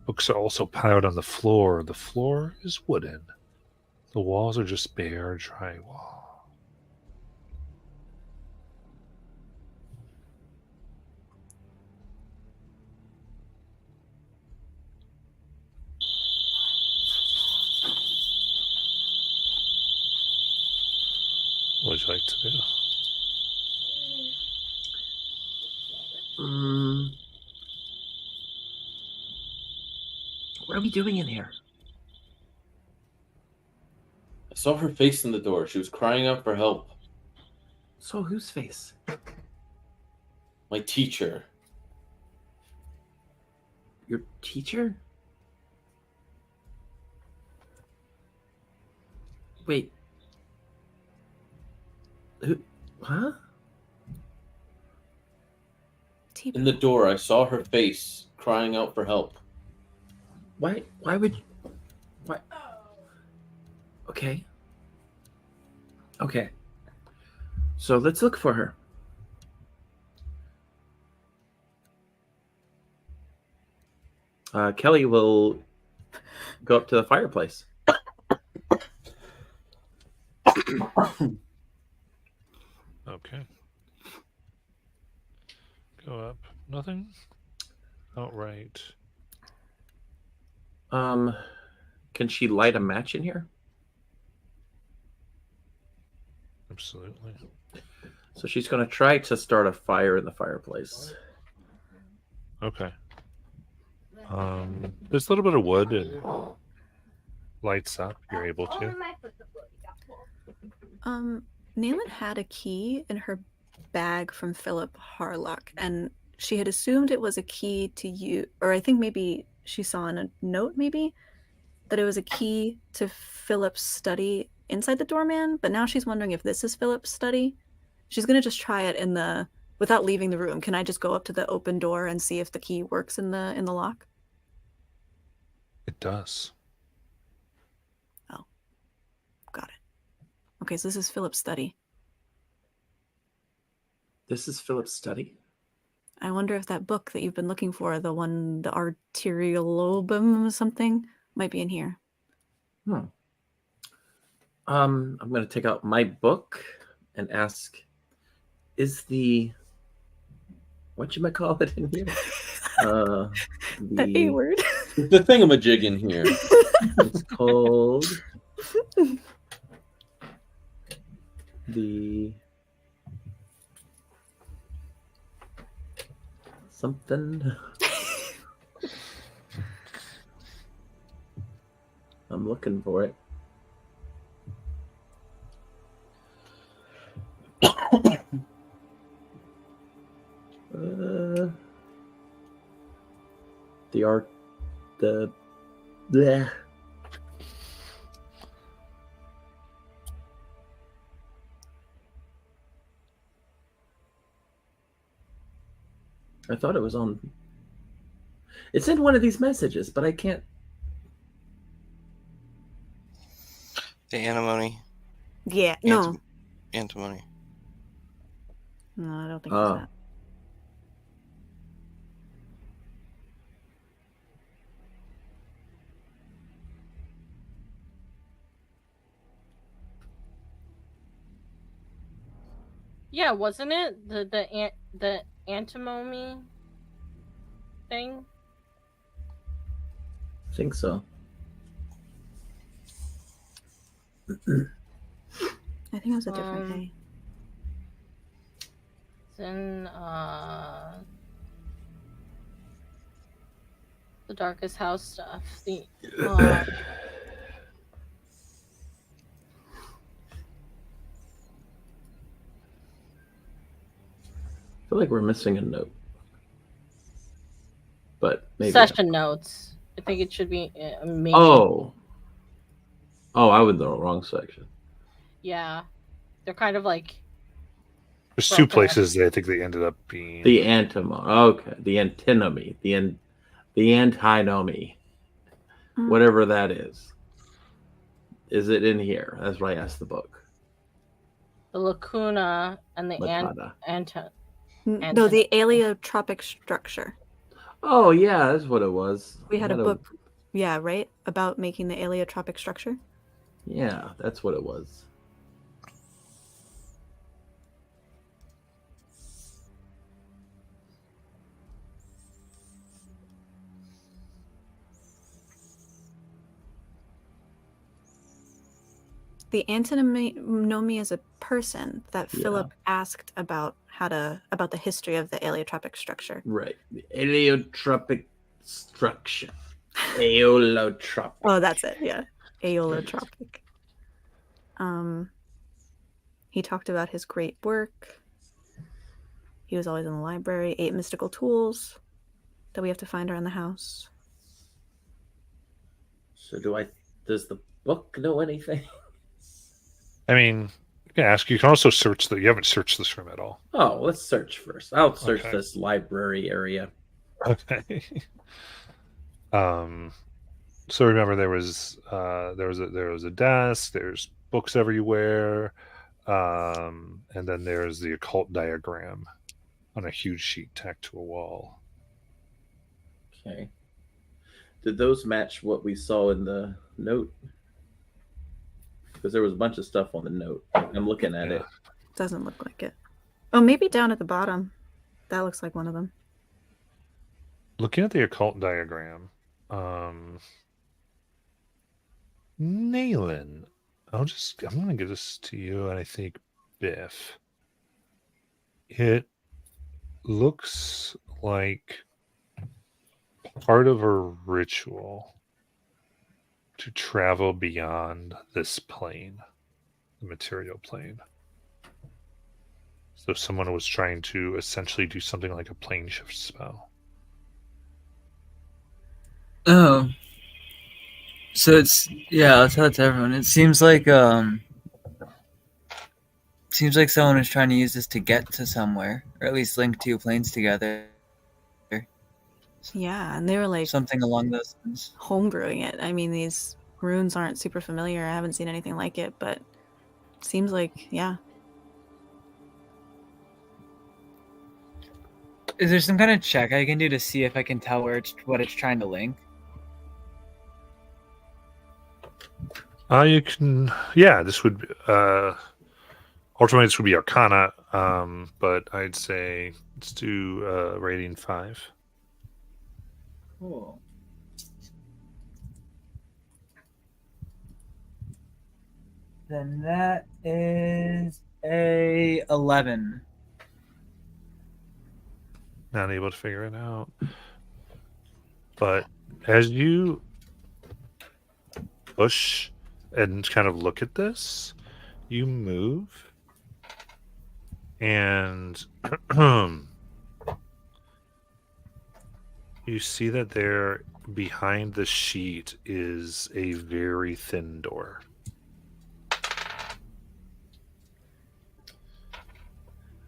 Books are also piled on the floor. The floor is wooden. The walls are just bare drywall. What would you like to do? What are we doing in here? I saw her face in the door. She was crying out for help. So whose face? My teacher. Your teacher? Wait. Who? Huh? Tipu. In the door, I saw her face crying out for help. Why? Why would? Why? Okay. Okay. So let's look for her. Kelly will go up to the fireplace. Okay. Go up. Nothing? Outright. Can she light a match in here? Absolutely. So she's going to try to start a fire in the fireplace. Okay. There's a little bit of wood and lights up. You're able to. Naelin had a key in her bag from Philip Harlock, and she had assumed it was a key to you, or I think maybe she saw in a note, maybe, that it was a key to Philip's study inside the doorman, but now she's wondering if this is Philip's study. She's going to just try it without leaving the room. Can I just go up to the open door and see if the key works in the lock? It does. Got it. Okay, so this is Philip's study. This is Philip's study? I wonder if that book that you've been looking for, the Arteriolobum something, might be in here. I'm going to take out my book and ask, is the whatchamacallit in here? The A word. The thingamajig in here. It's called the something. I'm looking for it. The bleh. I thought it was on. It's in one of these messages, but I can't. The antimony. Yeah, no. Antimony. No, I don't think it's that. Yeah, wasn't it the antimony thing? I think so. I think it was a different day. It's in the Darkest House stuff. The I feel like we're missing a note, but maybe. session notes. I think it should be maybe. Oh, I was in the wrong section. Yeah, they're kind of like There's two broken. places that I think they ended up being. The antinomy. Okay, the antinomy. The antinomy. Whatever that is. Is it in here? That's what I asked the book. The lacuna and the Matata. No, the aliotropic structure. Oh yeah, that's what it was. We had a book, yeah, right, about making the aliotropic structure. Yeah, that's what it was. The antinomy is a person that Yeah. Philip asked about about the history of the aliotropic structure. Right. The aliotropic structure. Aeolotropic. Oh, that's it. Yeah, aeolotropic. He talked about his great work. He was always in the library. 8 mystical tools that we have to find around the house. So does the book know anything? I mean, you can ask. You can also search you haven't searched this room at all. Oh, let's search first. I'll search Okay. this library area. Okay. So remember, there was a desk. There's books everywhere, and then there's the occult diagram on a huge sheet tacked to a wall. Okay. Did those match what we saw in the note? Because there was a bunch of stuff on the note. I'm looking at it. Doesn't look like it. Oh, maybe down at the bottom. That looks like one of them. Looking at the occult diagram, Nayland, I'm gonna give this to you, and I think Biff. It looks like part of a ritual to travel beyond this plane, the material plane. So someone was trying to essentially do something like a plane shift spell. Oh. So I'll tell it to everyone. It seems like someone was trying to use this to get to somewhere, or at least link 2 planes together. Yeah, and they were like Something along those lines. homebrewing it. I mean, these runes aren't super familiar. I haven't seen anything like it, but it seems like, yeah. Is there some kind of check I can do to see if I can tell what it's trying to link? You can, yeah. This would ultimately this would be Arcana, but I'd say let's do rating 5. Cool. Then that is a 11. Not able to figure it out. But as you push and kind of look at this, you move, and you see that there behind the sheet is a very thin door.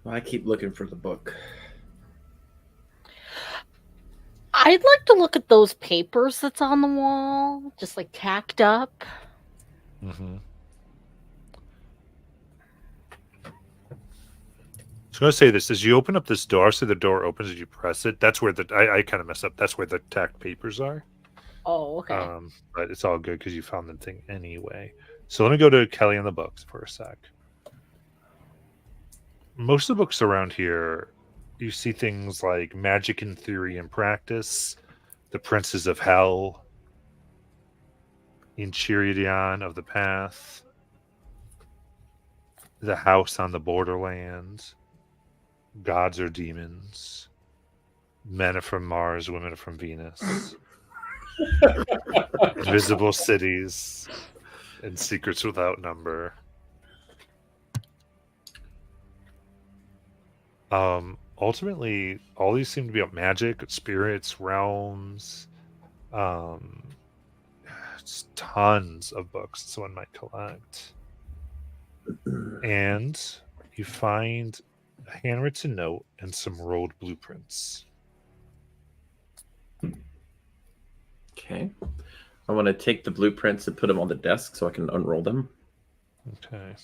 I keep looking for the book. I'd like to look at those papers that's on the wall, just like tacked up. Mm-hmm. So I'm gonna say this: as you open up this door, so the door opens as you press it. That's where I kind of messed up. That's where the tacked papers are. Oh, okay. But it's all good because you found the thing anyway. So let me go to Kelly and the books for a sec. Most of the books around here, you see things like Magic in Theory and Practice, The Princes of Hell, Enchiridion of the Path, The House on the Borderlands, Gods or Demons, Men are from Mars, Women are from Venus, Invisible Cities, and Secrets Without Number. Ultimately, all these seem to be about magic, spirits, realms. It's tons of books that someone might collect. And you find a handwritten note and some rolled blueprints. Okay. I want to take the blueprints and put them on the desk so I can unroll them. Okay.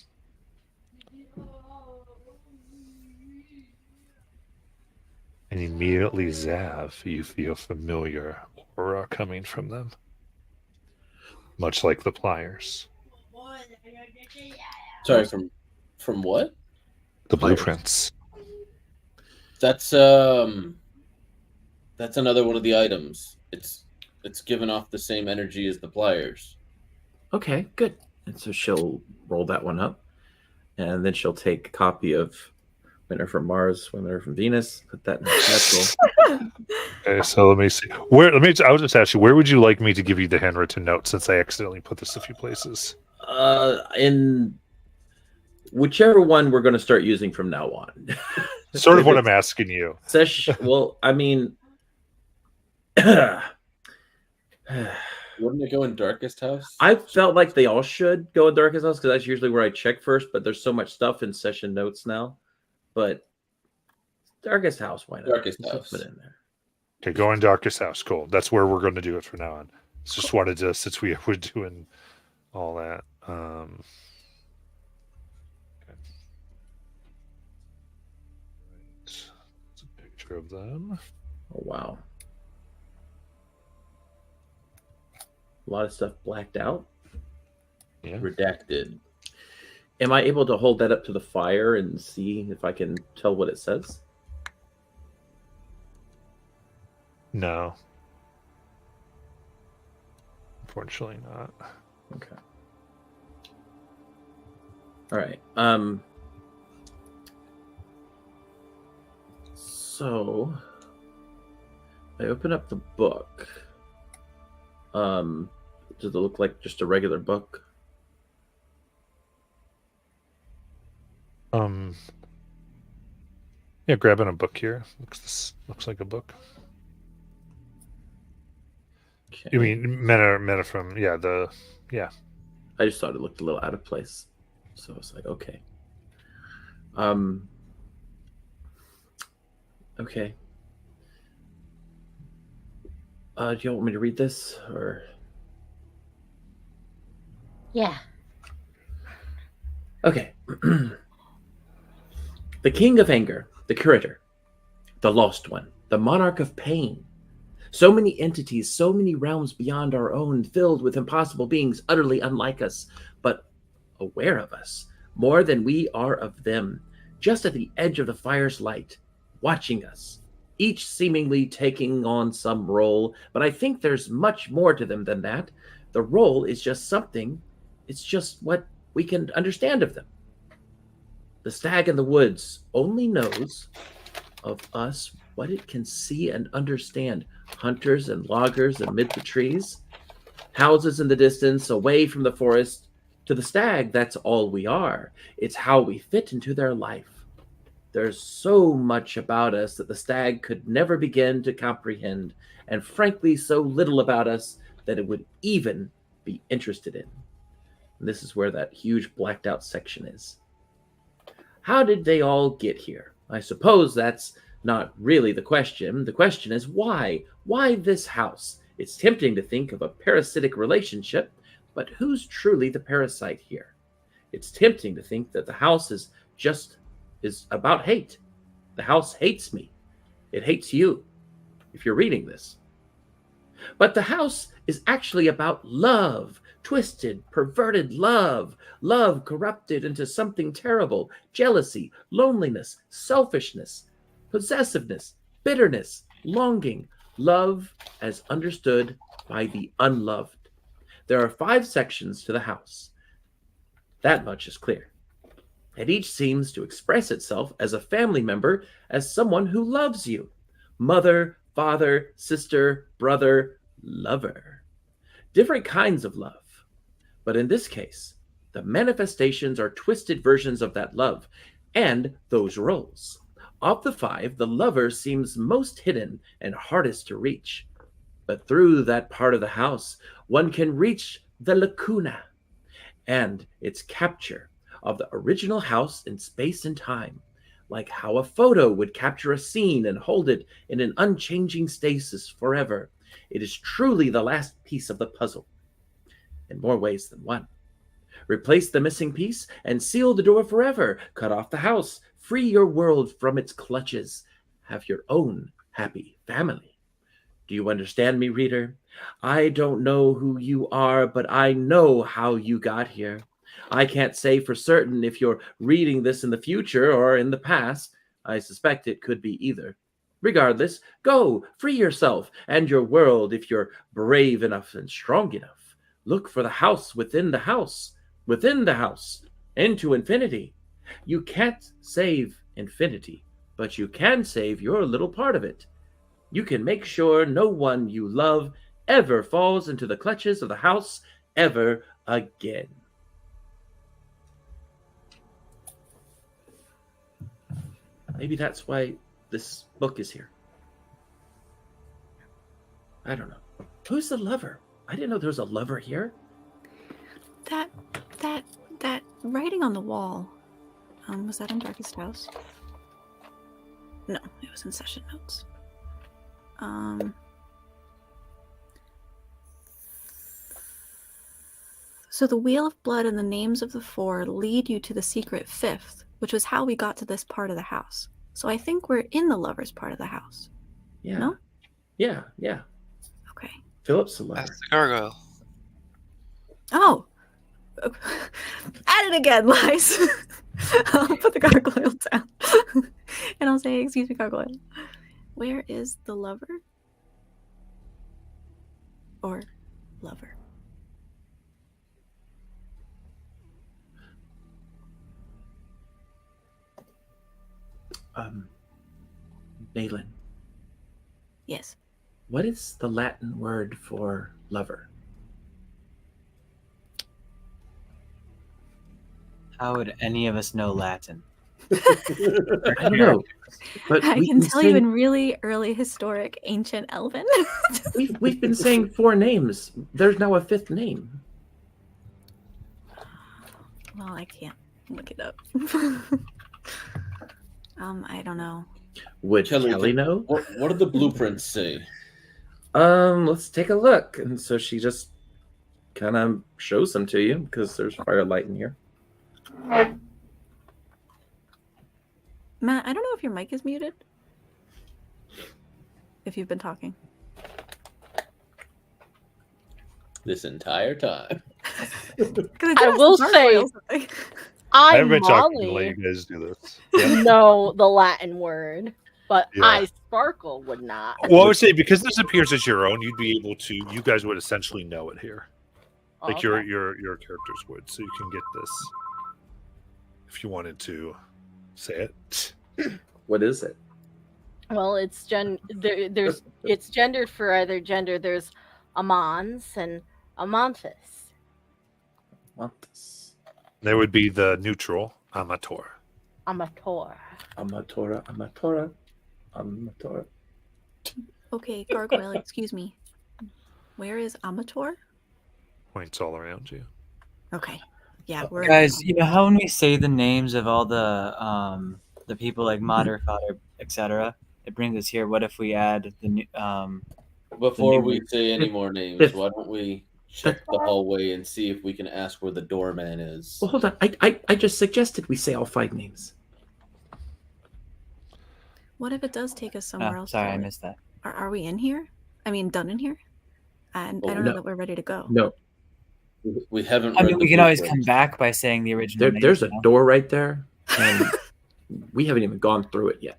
And immediately, Zav, you feel familiar aura coming from them. Much like the pliers. Sorry, from what? The Pliers. blueprints. That's another one of the items. It's given off the same energy as the pliers. Okay, good. And so she'll roll that one up. And then she'll take a copy of Men Are From Mars, Women Are From Venus, put that in the satchel. Okay, so let me see. I was just asking, where would you like me to give you the handwritten note since I accidentally put this a few places? In whichever one we're going to start using from now on. Sort of what I'm asking you. Well, I mean, Wouldn't it go in Darkest House? I felt like they all should go in Darkest House because that's usually where I check first, but there's so much stuff in session notes now. But Darkest House, why not? Darkest Let's House. put it in there. Okay, go in Darkest House. Cool. That's where we're going to do it from now on. Just wanted to, since we were doing all that. Okay. It's a picture of them. Oh, wow. A lot of stuff blacked out. Yeah. Redacted. Am I able to hold that up to the fire and see if I can tell what it says? No. Unfortunately not. Okay. All right. So I open up the book. Does it look like just a regular book? Yeah, grabbing a book here. Looks like a book. Okay. You mean meta from yeah. I just thought it looked a little out of place, so I was like, okay. Okay. Do you want me to read this or? Yeah. Okay. The King of Anger, the Curator, the Lost One, the Monarch of Pain. So many entities, so many realms beyond our own, filled with impossible beings utterly unlike us, but aware of us, more than we are of them, just at the edge of the fire's light, watching us, each seemingly taking on some role, but I think there's much more to them than that. The role is just something, it's just what we can understand of them. The stag in the woods only knows of us what it can see and understand. Hunters and loggers amid the trees, houses in the distance, away from the forest. To the stag, that's all we are. It's how we fit into their life. There's so much about us that the stag could never begin to comprehend, and frankly, so little about us that it would even be interested in. And this is where that huge blacked out section is. How did they all get here? I suppose that's not really the question. The question is why? Why this house? It's tempting to think of a parasitic relationship, but who's truly the parasite here? It's tempting to think that the house is about hate. The house hates me. It hates you, if you're reading this. But the house is actually about love, twisted, perverted love, love corrupted into something terrible, jealousy, loneliness, selfishness, possessiveness, bitterness, longing, love as understood by the unloved. There are 5 sections to the house. That much is clear. And each seems to express itself as a family member, as someone who loves you. Mother, father, sister, brother, lover. Different kinds of love. But in this case, the manifestations are twisted versions of that love and those roles. Of the 5, the lover seems most hidden and hardest to reach. But through that part of the house, one can reach the lacuna and its capture of the original house in space and time, like how a photo would capture a scene and hold it in an unchanging stasis forever. It is truly the last piece of the puzzle, in more ways than one. Replace the missing piece and seal the door forever. Cut off the house. Free your world from its clutches. Have your own happy family. Do you understand me, reader? I don't know who you are, but I know how you got here. I can't say for certain if you're reading this in the future or in the past. I suspect it could be either. Regardless, go, free yourself and your world if you're brave enough and strong enough. Look for the house within the house, into infinity. You can't save infinity, but you can save your little part of it. You can make sure no one you love ever falls into the clutches of the house ever again. Maybe that's why this book is here. I don't know. Who's the lover? I didn't know there was a lover here. That writing on the wall. Was that in Darkest House? No, it was in session notes. So the Wheel of Blood and the names of the 4 lead you to the secret 5th, which was how we got to this part of the house. So I think we're in the lover's part of the house. Yeah. No? Yeah. Okay. Philip's the lover. That's the gargoyle. Oh! At it again, Lies! I'll put the gargoyle down. And I'll say, excuse me, gargoyle. Where is the lover? Or lover? Nayland, Yes. what is the Latin word for lover? How would any of us know Latin? I don't know. But I we can can tell you say- in really early historic ancient Elven. We've been saying 4 names. There's now a 5th name. Well, I can't look it up. I don't know. Would Kelly, Kelly know? What do the blueprints say? Let's take a look. And so she just kind of shows them to you because there's firelight in here. Matt, I don't know if your mic is muted. If you've been talking. This entire time. I will say- I I, haven't been talking to let Molly, you guys do this. Yeah. know the Latin word, but Yeah. I Sparkle would not. Well, I would say because this appears as your own, you'd be able to. You guys would essentially know it here, like Okay. your characters would. So you can get this if you wanted to say it. What is it? Well, it's there's it's gendered for either gender. There's Amans and Amantis. Montes. There would be the neutral amator. Amator. Amatora. Okay, gargoyle, excuse me. Where is Amator? Points all around you. Okay. Yeah, we're Guys, you know how when we say the names of all the people like Mater, Father, etc., it brings us here. What if we add the new Before new we room. say any more names, If- why don't we check the hallway and see if we can ask where the doorman is? Well, hold on. I just suggested we say all 5 names. What if it does take us somewhere else? Sorry, I Kelly? missed that. Are we in here? I mean, done in here? And I Oh, don't know no. that we're ready to go. No, We haven't. I read mean, the we can always blueprint. come back by saying the original name. there's a you know? door right there, and we haven't even gone through it yet.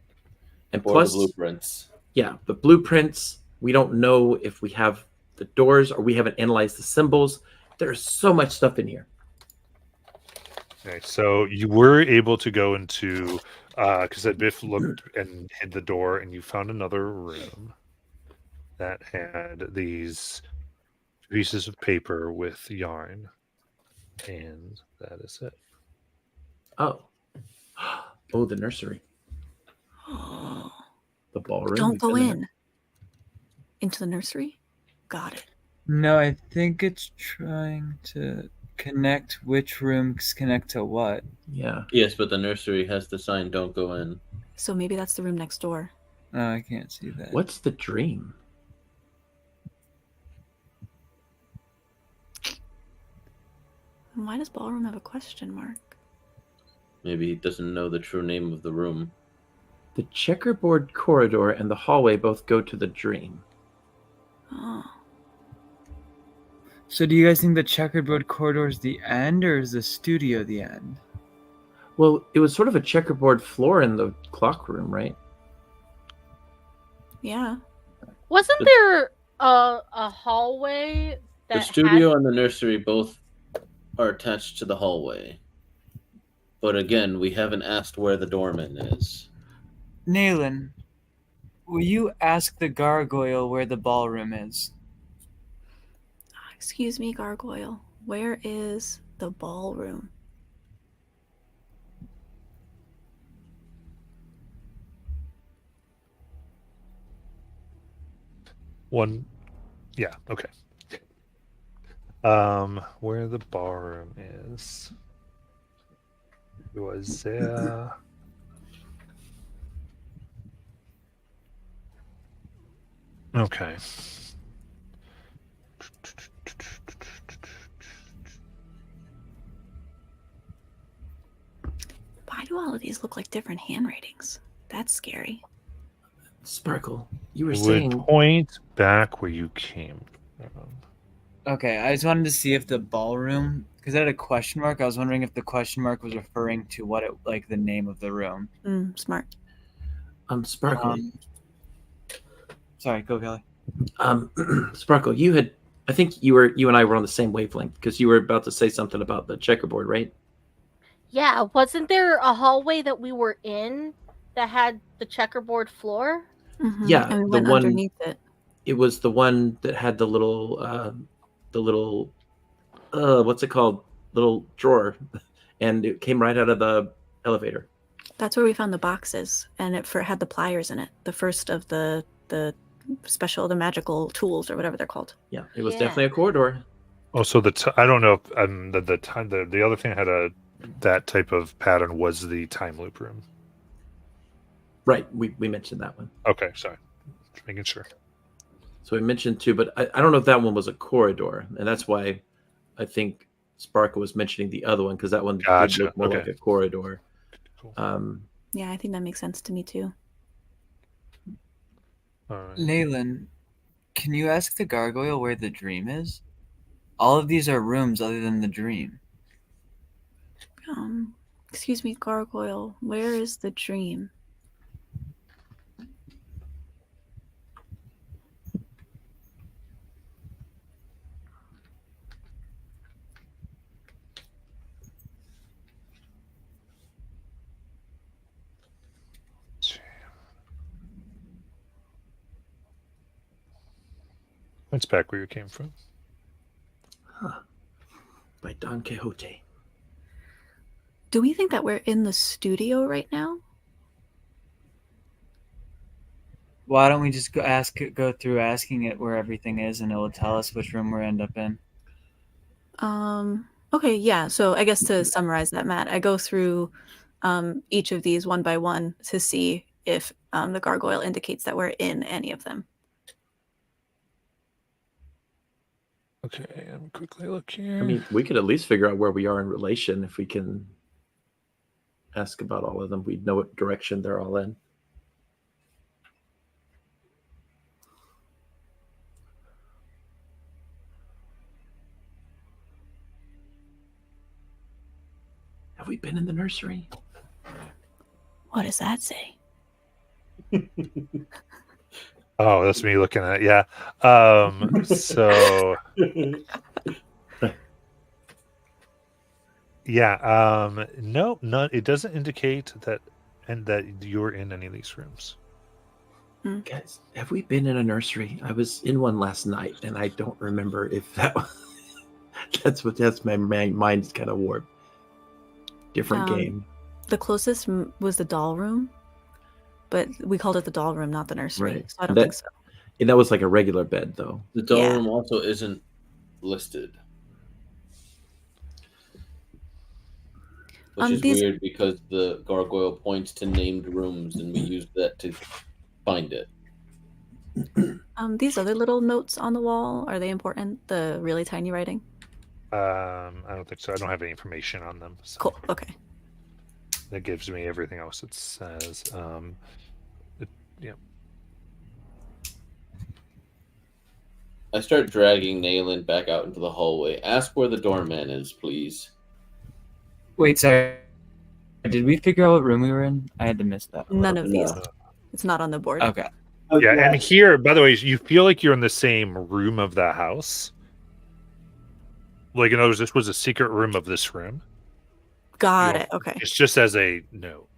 And Or plus, the blueprints. yeah, the blueprints. We don't know if we have the doors or we haven't analyzed the symbols. There's so much stuff in here. Okay, so you were able to go into because Biff looked and hid the door, and you found another room that had these pieces of paper with yarn, and that is it. Oh, oh, the nursery, the ballroom. Don't We've go been there. in. Into the nursery? Got it. No, I think it's trying to connect which rooms connect to what. Yeah, Yes, but the nursery has the sign "Don't go in." So maybe that's the room next door. Oh, I can't see that. what's the dream? And why does ballroom have a question mark? Maybe he doesn't know the true name of the room. The checkerboard corridor and the hallway both go to the dream. Oh. So, do you guys think the checkerboard corridor is the end, or is the studio the end? Well, it was sort of a checkerboard floor in the clock room, right? Yeah. Wasn't The- there a hallway that The studio had... and the nursery both are attached to the hallway. But again, we haven't asked where the doorman is. Naylan, will you ask the gargoyle where the ballroom is? Excuse me, gargoyle. Where is the ballroom? One, yeah, okay. Where the ballroom is. It was there. Okay. Why do all of these look like different handwritings? That's scary. Sparkle, you were It would saying point back where you came from. Okay, I just wanted to see if the ballroom, because it had a question mark. I was wondering if the question mark was referring to what it, like the name of the room. Smart. Sparkle. Sorry, go Kelly. Sparkle, I think you and I were on the same wavelength because you were about to say something about the checkerboard, right? Yeah, wasn't there a hallway that we were in that had the checkerboard floor? Mhm. Yeah, And we the went one- underneath it. It was the one that had the little what's it called? Little drawer, and it came right out of the elevator. That's where we found the boxes, and it had the pliers in it. The first of the magical tools or whatever they're called. Yeah, it was Yeah. definitely a corridor. Oh, so I don't know if the other thing had that type of pattern was the time loop room. Right, we mentioned that one. Okay, sorry, just making sure. So we mentioned two, but I don't know if that one was a corridor, and that's why I think Sparkle was mentioning the other one because that one did Gotcha, look more okay. like a corridor. Cool. Yeah, I think that makes sense to me too. All right. Naylan, can you ask the gargoyle where the dream is? All of these are rooms other than the dream. Excuse me, gargoyle. Where is the dream? It's back where you came from. By Don Quixote. Do we think that we're in the studio right now? Why don't we just go through asking it where everything is, and it will tell us which room we end up in? Okay, yeah. So I guess to summarize that, Matt, I go through each of these one by one to see if the gargoyle indicates that we're in any of them. Okay, I'm quickly look here. I mean, we could at least figure out where we are in relation if we can ask about all of them. We'd know what direction they're all in. Have we been in the nursery? What does that say? Oh, that's me looking at it. Yeah. So yeah. No, none. It doesn't indicate that, and that you're in any of these rooms. Guys, have we been in a nursery? I was in one last night, and I don't remember if that was... that's my mind's kind of warped. Different game. The closest was the doll room, but we called it the doll room, not the nursery. Right. So I don't That- think so. And that was like a regular bed, though. The doll Yeah. room also isn't listed. Which is These- weird because the gargoyle points to named rooms and we use that to find it. These other little notes on the wall, are they important? The really tiny writing? I don't think so. I don't have any information on them. So Cool. Okay. that gives me everything else it says. Yeah. I start dragging Naylin back out into the hallway. Ask where the doorman is, please. Wait, sorry. Did we figure out what room we were in? I had to miss that. None of these. No. It's not on the board. Okay. Yeah, and here, by the way, you feel like you're in the same room of the house. Like, in other words, this was a secret room of this room. Got Yeah. it. Okay. It's just as a note.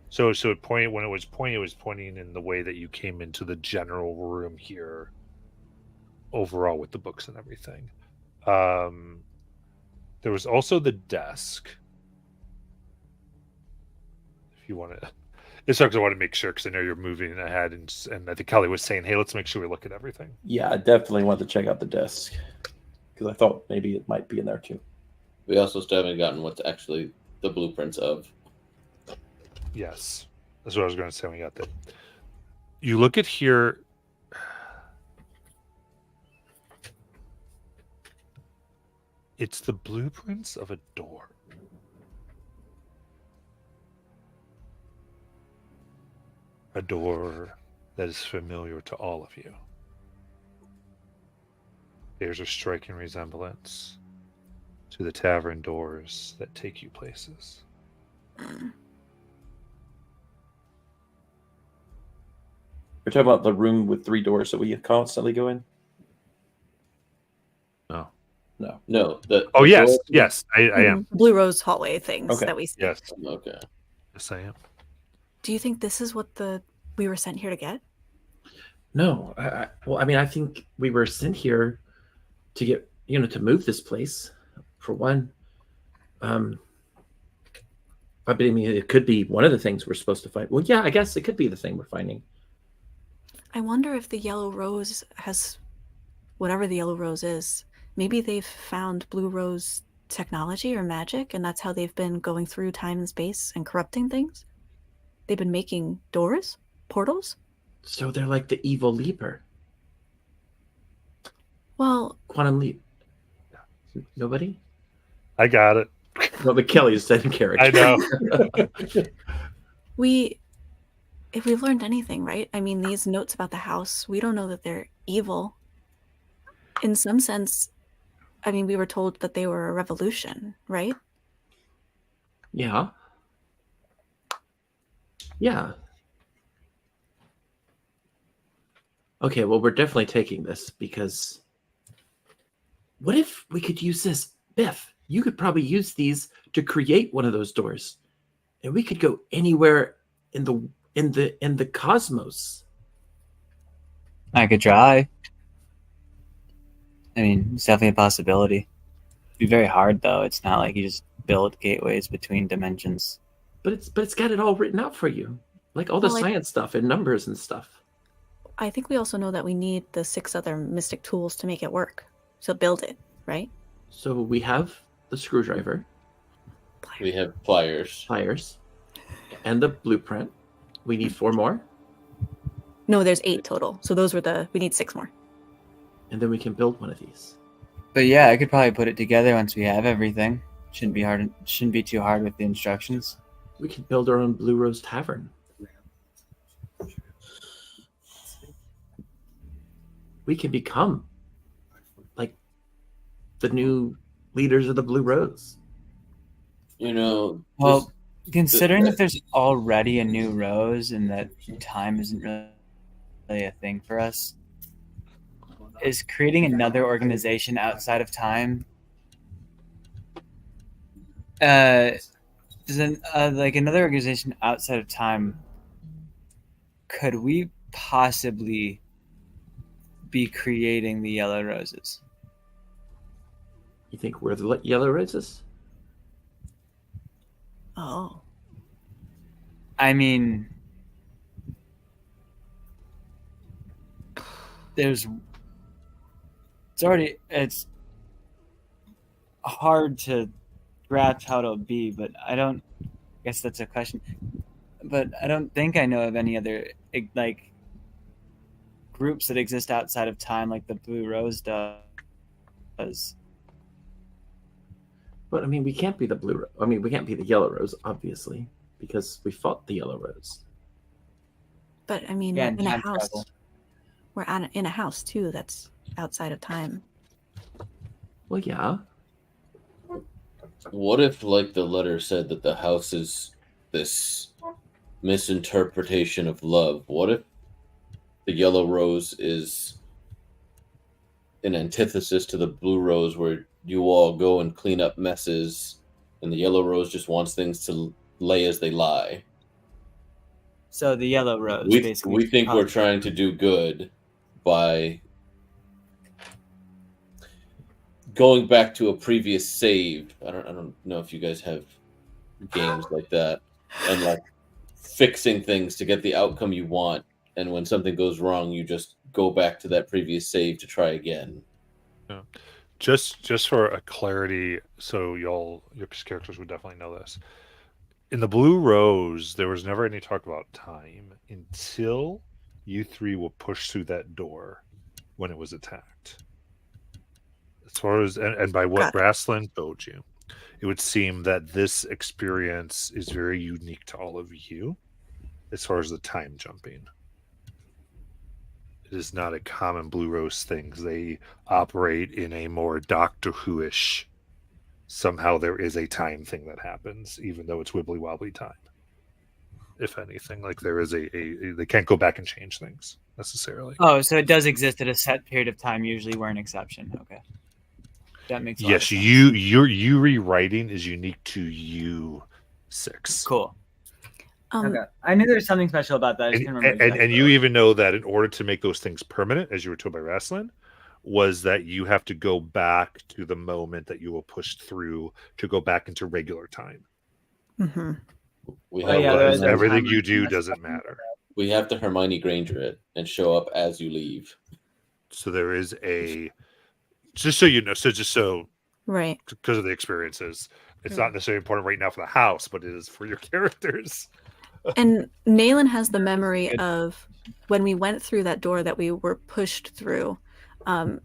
So it pointed when it was pointing in the way that you came into the general room here. Overall, with the books and everything, there was also the desk. If you want to, it's because I want to make sure because I know you're moving ahead, and I think Kelly was saying, "Hey, let's make sure we look at everything." Yeah, I definitely want to check out the desk because I thought maybe it might be in there too. We also still haven't gotten what's actually the blueprints of. Yes, that's what I was going to say when we got there. You look at here. It's the blueprints of a door. A door that is familiar to all of you. There's a striking resemblance to the tavern doors that take you places. We're talking about the room with 3 doors that we constantly go in? No. No. No. Oh, the yes. door- Yes, I am. Blue Rose hallway things Okay. that we see. Yes. Okay. Yes, I am. Do you think this is what we were sent here to get? No. Well, I mean, I think we were sent here to get, to move this place, for one. I mean, it could be one of the things we're supposed to find. Well, yeah, I guess it could be the thing we're finding. I wonder if the yellow rose has whatever the yellow rose is. Maybe they've found blue rose technology or magic, and that's how they've been going through time and space and corrupting things. They've been making doors, portals. So they're like the evil leaper. Well, Quantum leap. Nobody? I got it. Well, the Kelly's said character. I know. if we've learned anything, right? I mean, these notes about the house, we don't know that they're evil. In some sense, I mean, we were told that they were a revolution, right? Yeah. Yeah. Okay, well, we're definitely taking this because what if we could use this? Biff, you could probably use these to create one of those doors. And we could go anywhere in the cosmos. I could try. I mean, it's definitely a possibility. It'd be very hard though. It's not like you just build gateways between dimensions. But it's got it all written out for you. Like all the Well, science stuff and numbers and stuff. I think we also know that we need the 6 other mystic tools to make it work. So build it, right? So we have the screwdriver, We have pliers. pliers. And the blueprint. We need 4 more, No, there's 8 total. So those were we need 6 more. and then we can build one of these. But yeah, I could probably put it together once we have everything. Shouldn't be hard. Shouldn't be too hard with the instructions. We could build our own Blue Rose Tavern. We can become like the new leaders of the Blue Rose. You know, Well, considering that there's already a new rose and that time isn't really a thing for us, is creating another organization outside of time like another organization outside of time, could we possibly be creating the Yellow Roses? You think we're the Yellow Roses? Oh. I mean, it's hard to grasp how it'll be, but I guess that's a question. But I don't think I know of any other like groups that exist outside of time like the Blue Rose does. But I mean, we can't be the we can't be the Yellow Rose, obviously, because we fought the Yellow Rose. But I mean, Yeah, we're in a time house. travel. We're in a house too that's outside of time. Well, yeah. what if, like the letter said, that the house is this misinterpretation of love? What if the Yellow Rose is an antithesis to the Blue Rose, where you all go and clean up messes, and the Yellow Rose just wants things to lay as they lie? So the Yellow Rose, We basically. think we're trying to do good by going back to a previous save. I don't know if you guys have games like that, and like fixing things to get the outcome you want, and when something goes wrong, you just go back to that previous save to try again. Just for a clarity, so your characters would definitely know this. In the Blue Rose, there was never any talk about time until you 3 will push through that door when it was attacked. As far as and by what Got it. Braslin told you, it would seem that this experience is very unique to all of you as far as the time jumping. It is not a common Blue Rose thing. They operate in a more Doctor Who-ish. Somehow there is a time thing that happens, even though it's wibbly wobbly time. If anything, like there is they can't go back and change things necessarily. Oh, so it does exist at a set period of time. Usually, we're an exception. Okay, that makes a lot of Yes, sense. you rewriting is unique to you 6. Cool. Okay. I knew there was something special about that. I just And, couldn't remember and exactly you what. even know that in order to make those things permanent, as you were told by Raslin, was that you have to go back to the moment that you will push through to go back into regular time. Mm-hmm. We Oh, have yeah, to- there is a Everything timer. you do doesn't matter. we have to Hermione Granger it and show up as you leave. So there is a, just so you know, Right. because of the experiences, it's not necessarily important right now for the house, but it is for your characters. And Naylan has the memory of when we went through that door that we were pushed through.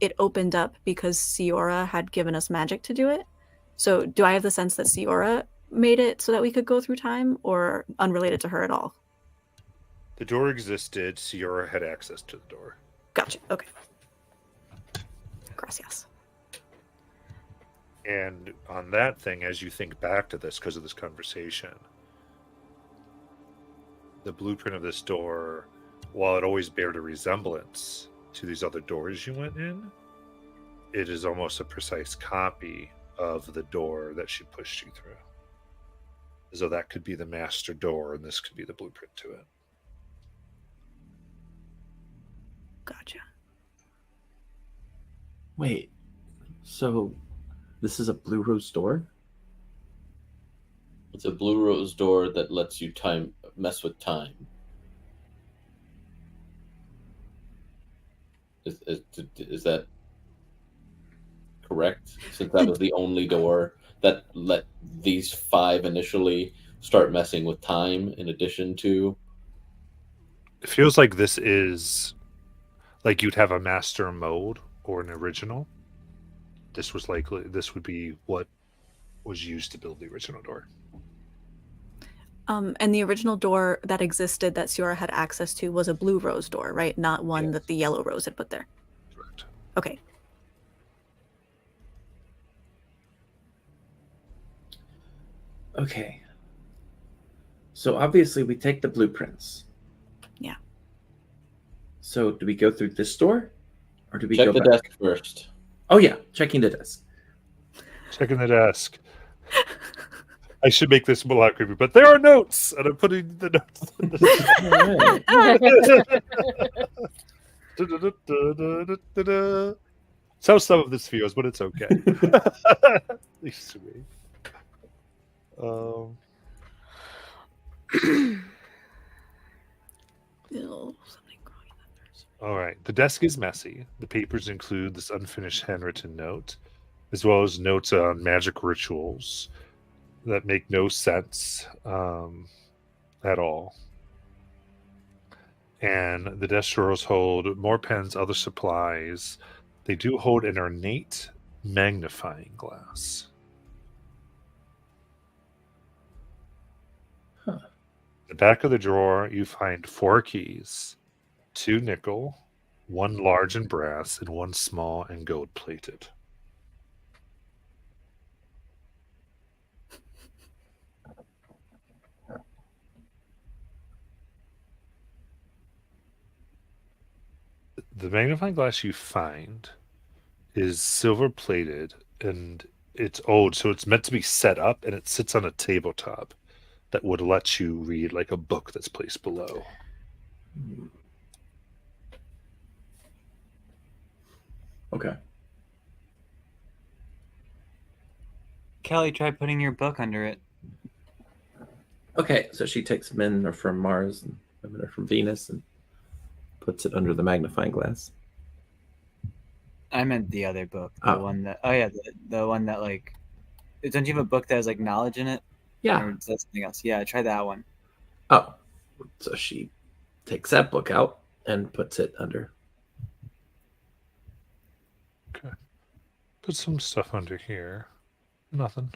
It opened up because Siora had given us magic to do it. So do I have the sense that Siora made it so that we could go through time, or unrelated to her at all? The door existed. Sierra had access to the door. Gotcha. Okay. Gracias. And on that thing, as you think back to this, because of this conversation, the blueprint of this door, while it always bared a resemblance to these other doors you went in, it is almost a precise copy of the door that she pushed you through. As though that could be the master door and this could be the blueprint to it. Gotcha. Wait. So this is a Blue Rose door? It's a Blue Rose door that lets you mess with time. Is that correct? Since that was the only door that let these 5 initially start messing with time in addition to. It feels like this is like you'd have a master mode or an original. This would be what was used to build the original door. And the original door that existed that Siora had access to was a blue rose door, right? Not one Yes. that the yellow rose had put there. Correct. Okay. Okay. So obviously we take the blueprints. Yeah. So do we go through this door, or do we Check go the back? desk first. Oh yeah, checking the desk. Checking the desk. I should make this a lot creepy, but there are notes, and I'm putting the notes. It's how some of this feels, but it's okay. At least to me. Ew, something growing in that nursery. All right. The desk is messy. The papers include this unfinished handwritten note, as well as notes on magic rituals that make no sense at all. And the desk drawers hold more pens, other supplies. They do hold an ornate magnifying glass. Huh. The back of the drawer, you find 4 keys, 2 nickel, 1 large and brass, and 1 small and gold plated. The magnifying glass you find is silver plated and it's old, so it's meant to be set up, and it sits on a tabletop that would let you read like a book that's placed below. Okay. Kelly, try putting your book under it. Okay, so she takes men are from Mars and women are from Venus and puts it under the magnifying glass. I meant the other book, the Oh. one that. Oh yeah, the one that like. Don't you have a book that has like knowledge in it? Yeah. Or is that something else? Yeah, try that one. Oh, so she takes that book out and puts it under. Okay. Put some stuff under here. Nothing.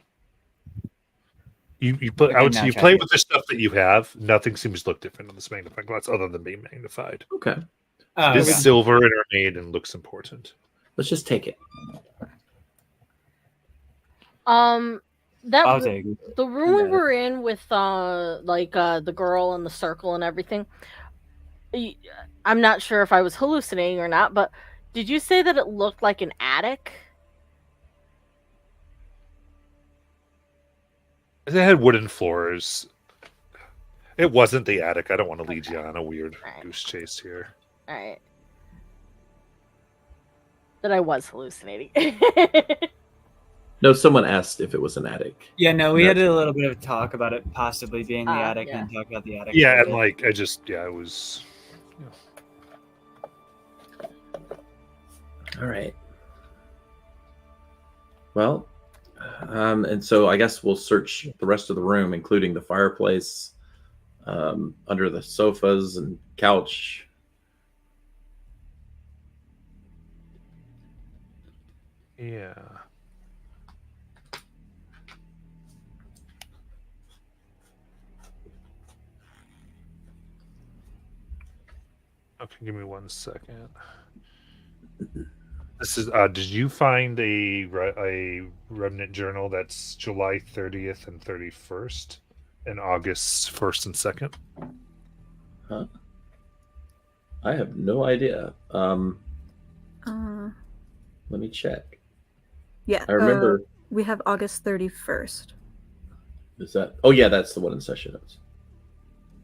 You put Okay, out now you try play it. with the stuff that you have. Nothing seems to look different on this magnifying glass other than being magnified. Okay, Oh, It is okay. silver and ornate and looks important. let's just take it. That I'll take it. the room we Okay. were in with the girl and the circle and everything. I'm not sure if I was hallucinating or not, but did you say that it looked like an attic? It had wooden floors. It wasn't the attic. I don't want to lead you on a weird Right. goose chase here. All right. That I was hallucinating. No, someone asked if it was an attic. Yeah, no, we No. had a little bit of talk about it possibly being the attic, yeah. and then talk about the attic. a Yeah, little and bit. like it was. All right. Well, and so I guess we'll search the rest of the room, including the fireplace, under the sofas and couch. Yeah. Okay, give me 1 second. This is. Did you find a remnant journal that's July 30th and 31st, and August 1st and 2nd? Huh? I have no idea. Let me check. Yeah. I remember. We have August 31st. Is that? Oh yeah, that's the one in session notes.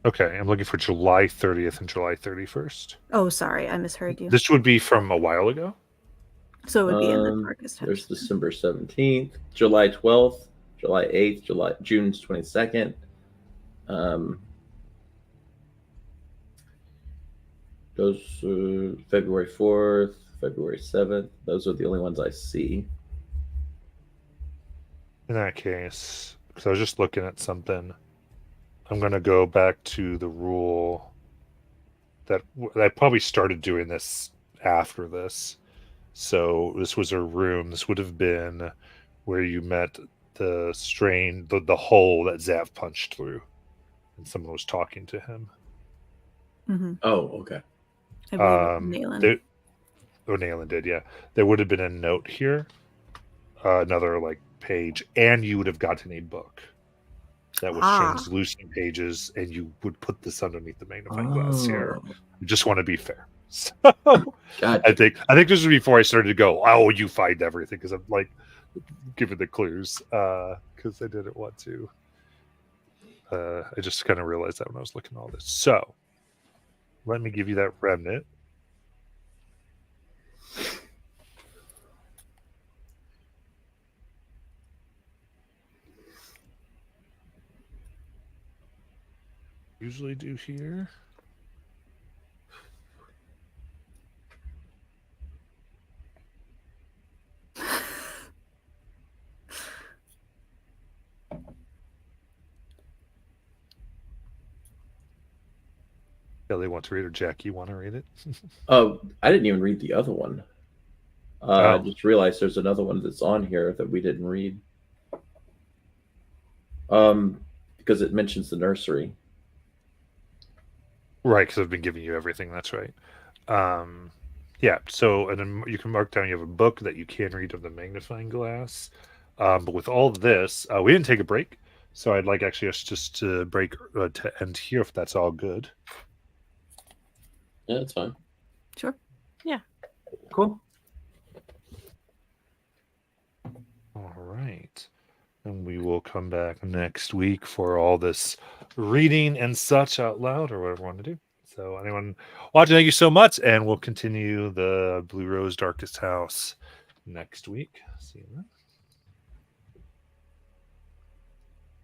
Okay, I'm looking for July 30th and July 31st. Oh, sorry, I misheard you. This would be from a while ago. So it would be in the Um, darkest There's times. December 17th, July 12th, July 8th, June 22nd. Those February 4th, February 7th. Those are the only ones I see. In that case, because I was just looking at something. I'm going to go back to the rule that I probably started doing this after this. So this was a room. This would have been where you met the the hole that Zav punched through, and someone was talking to him. Mm-hmm. Oh, okay. I believe Nayland. Nayland did, yeah. There would have been a note here, another like page, and you would have gotten a book that was translucent pages, and you would put this underneath the magnifying glass here. I just want to be fair. So God. I think this was before I started to go, oh, you find everything, because I'm like giving the clues because I didn't want to. I just kind of realized that when I was looking at all this. So let me give you that remnant. Usually do here. Kelly want to read, or Jack, you want to read it? Oh, I didn't even read the other one. I just realized there's another one that's on here that we didn't read. Because it mentions the nursery. Right, because I've been giving you everything. That's right. Yeah. So, and then you can mark down you have a book that you can read of the magnifying glass. But with all this, we didn't take a break, so I'd like actually us just to break to end here if that's all good. Yeah, that's fine. Sure. Cool. All right. And we will come back next week for all this reading and such out loud, or whatever you want to do. So anyone watching, thank you so much. And we'll continue the Blue Rose Darkest House next week. See you then.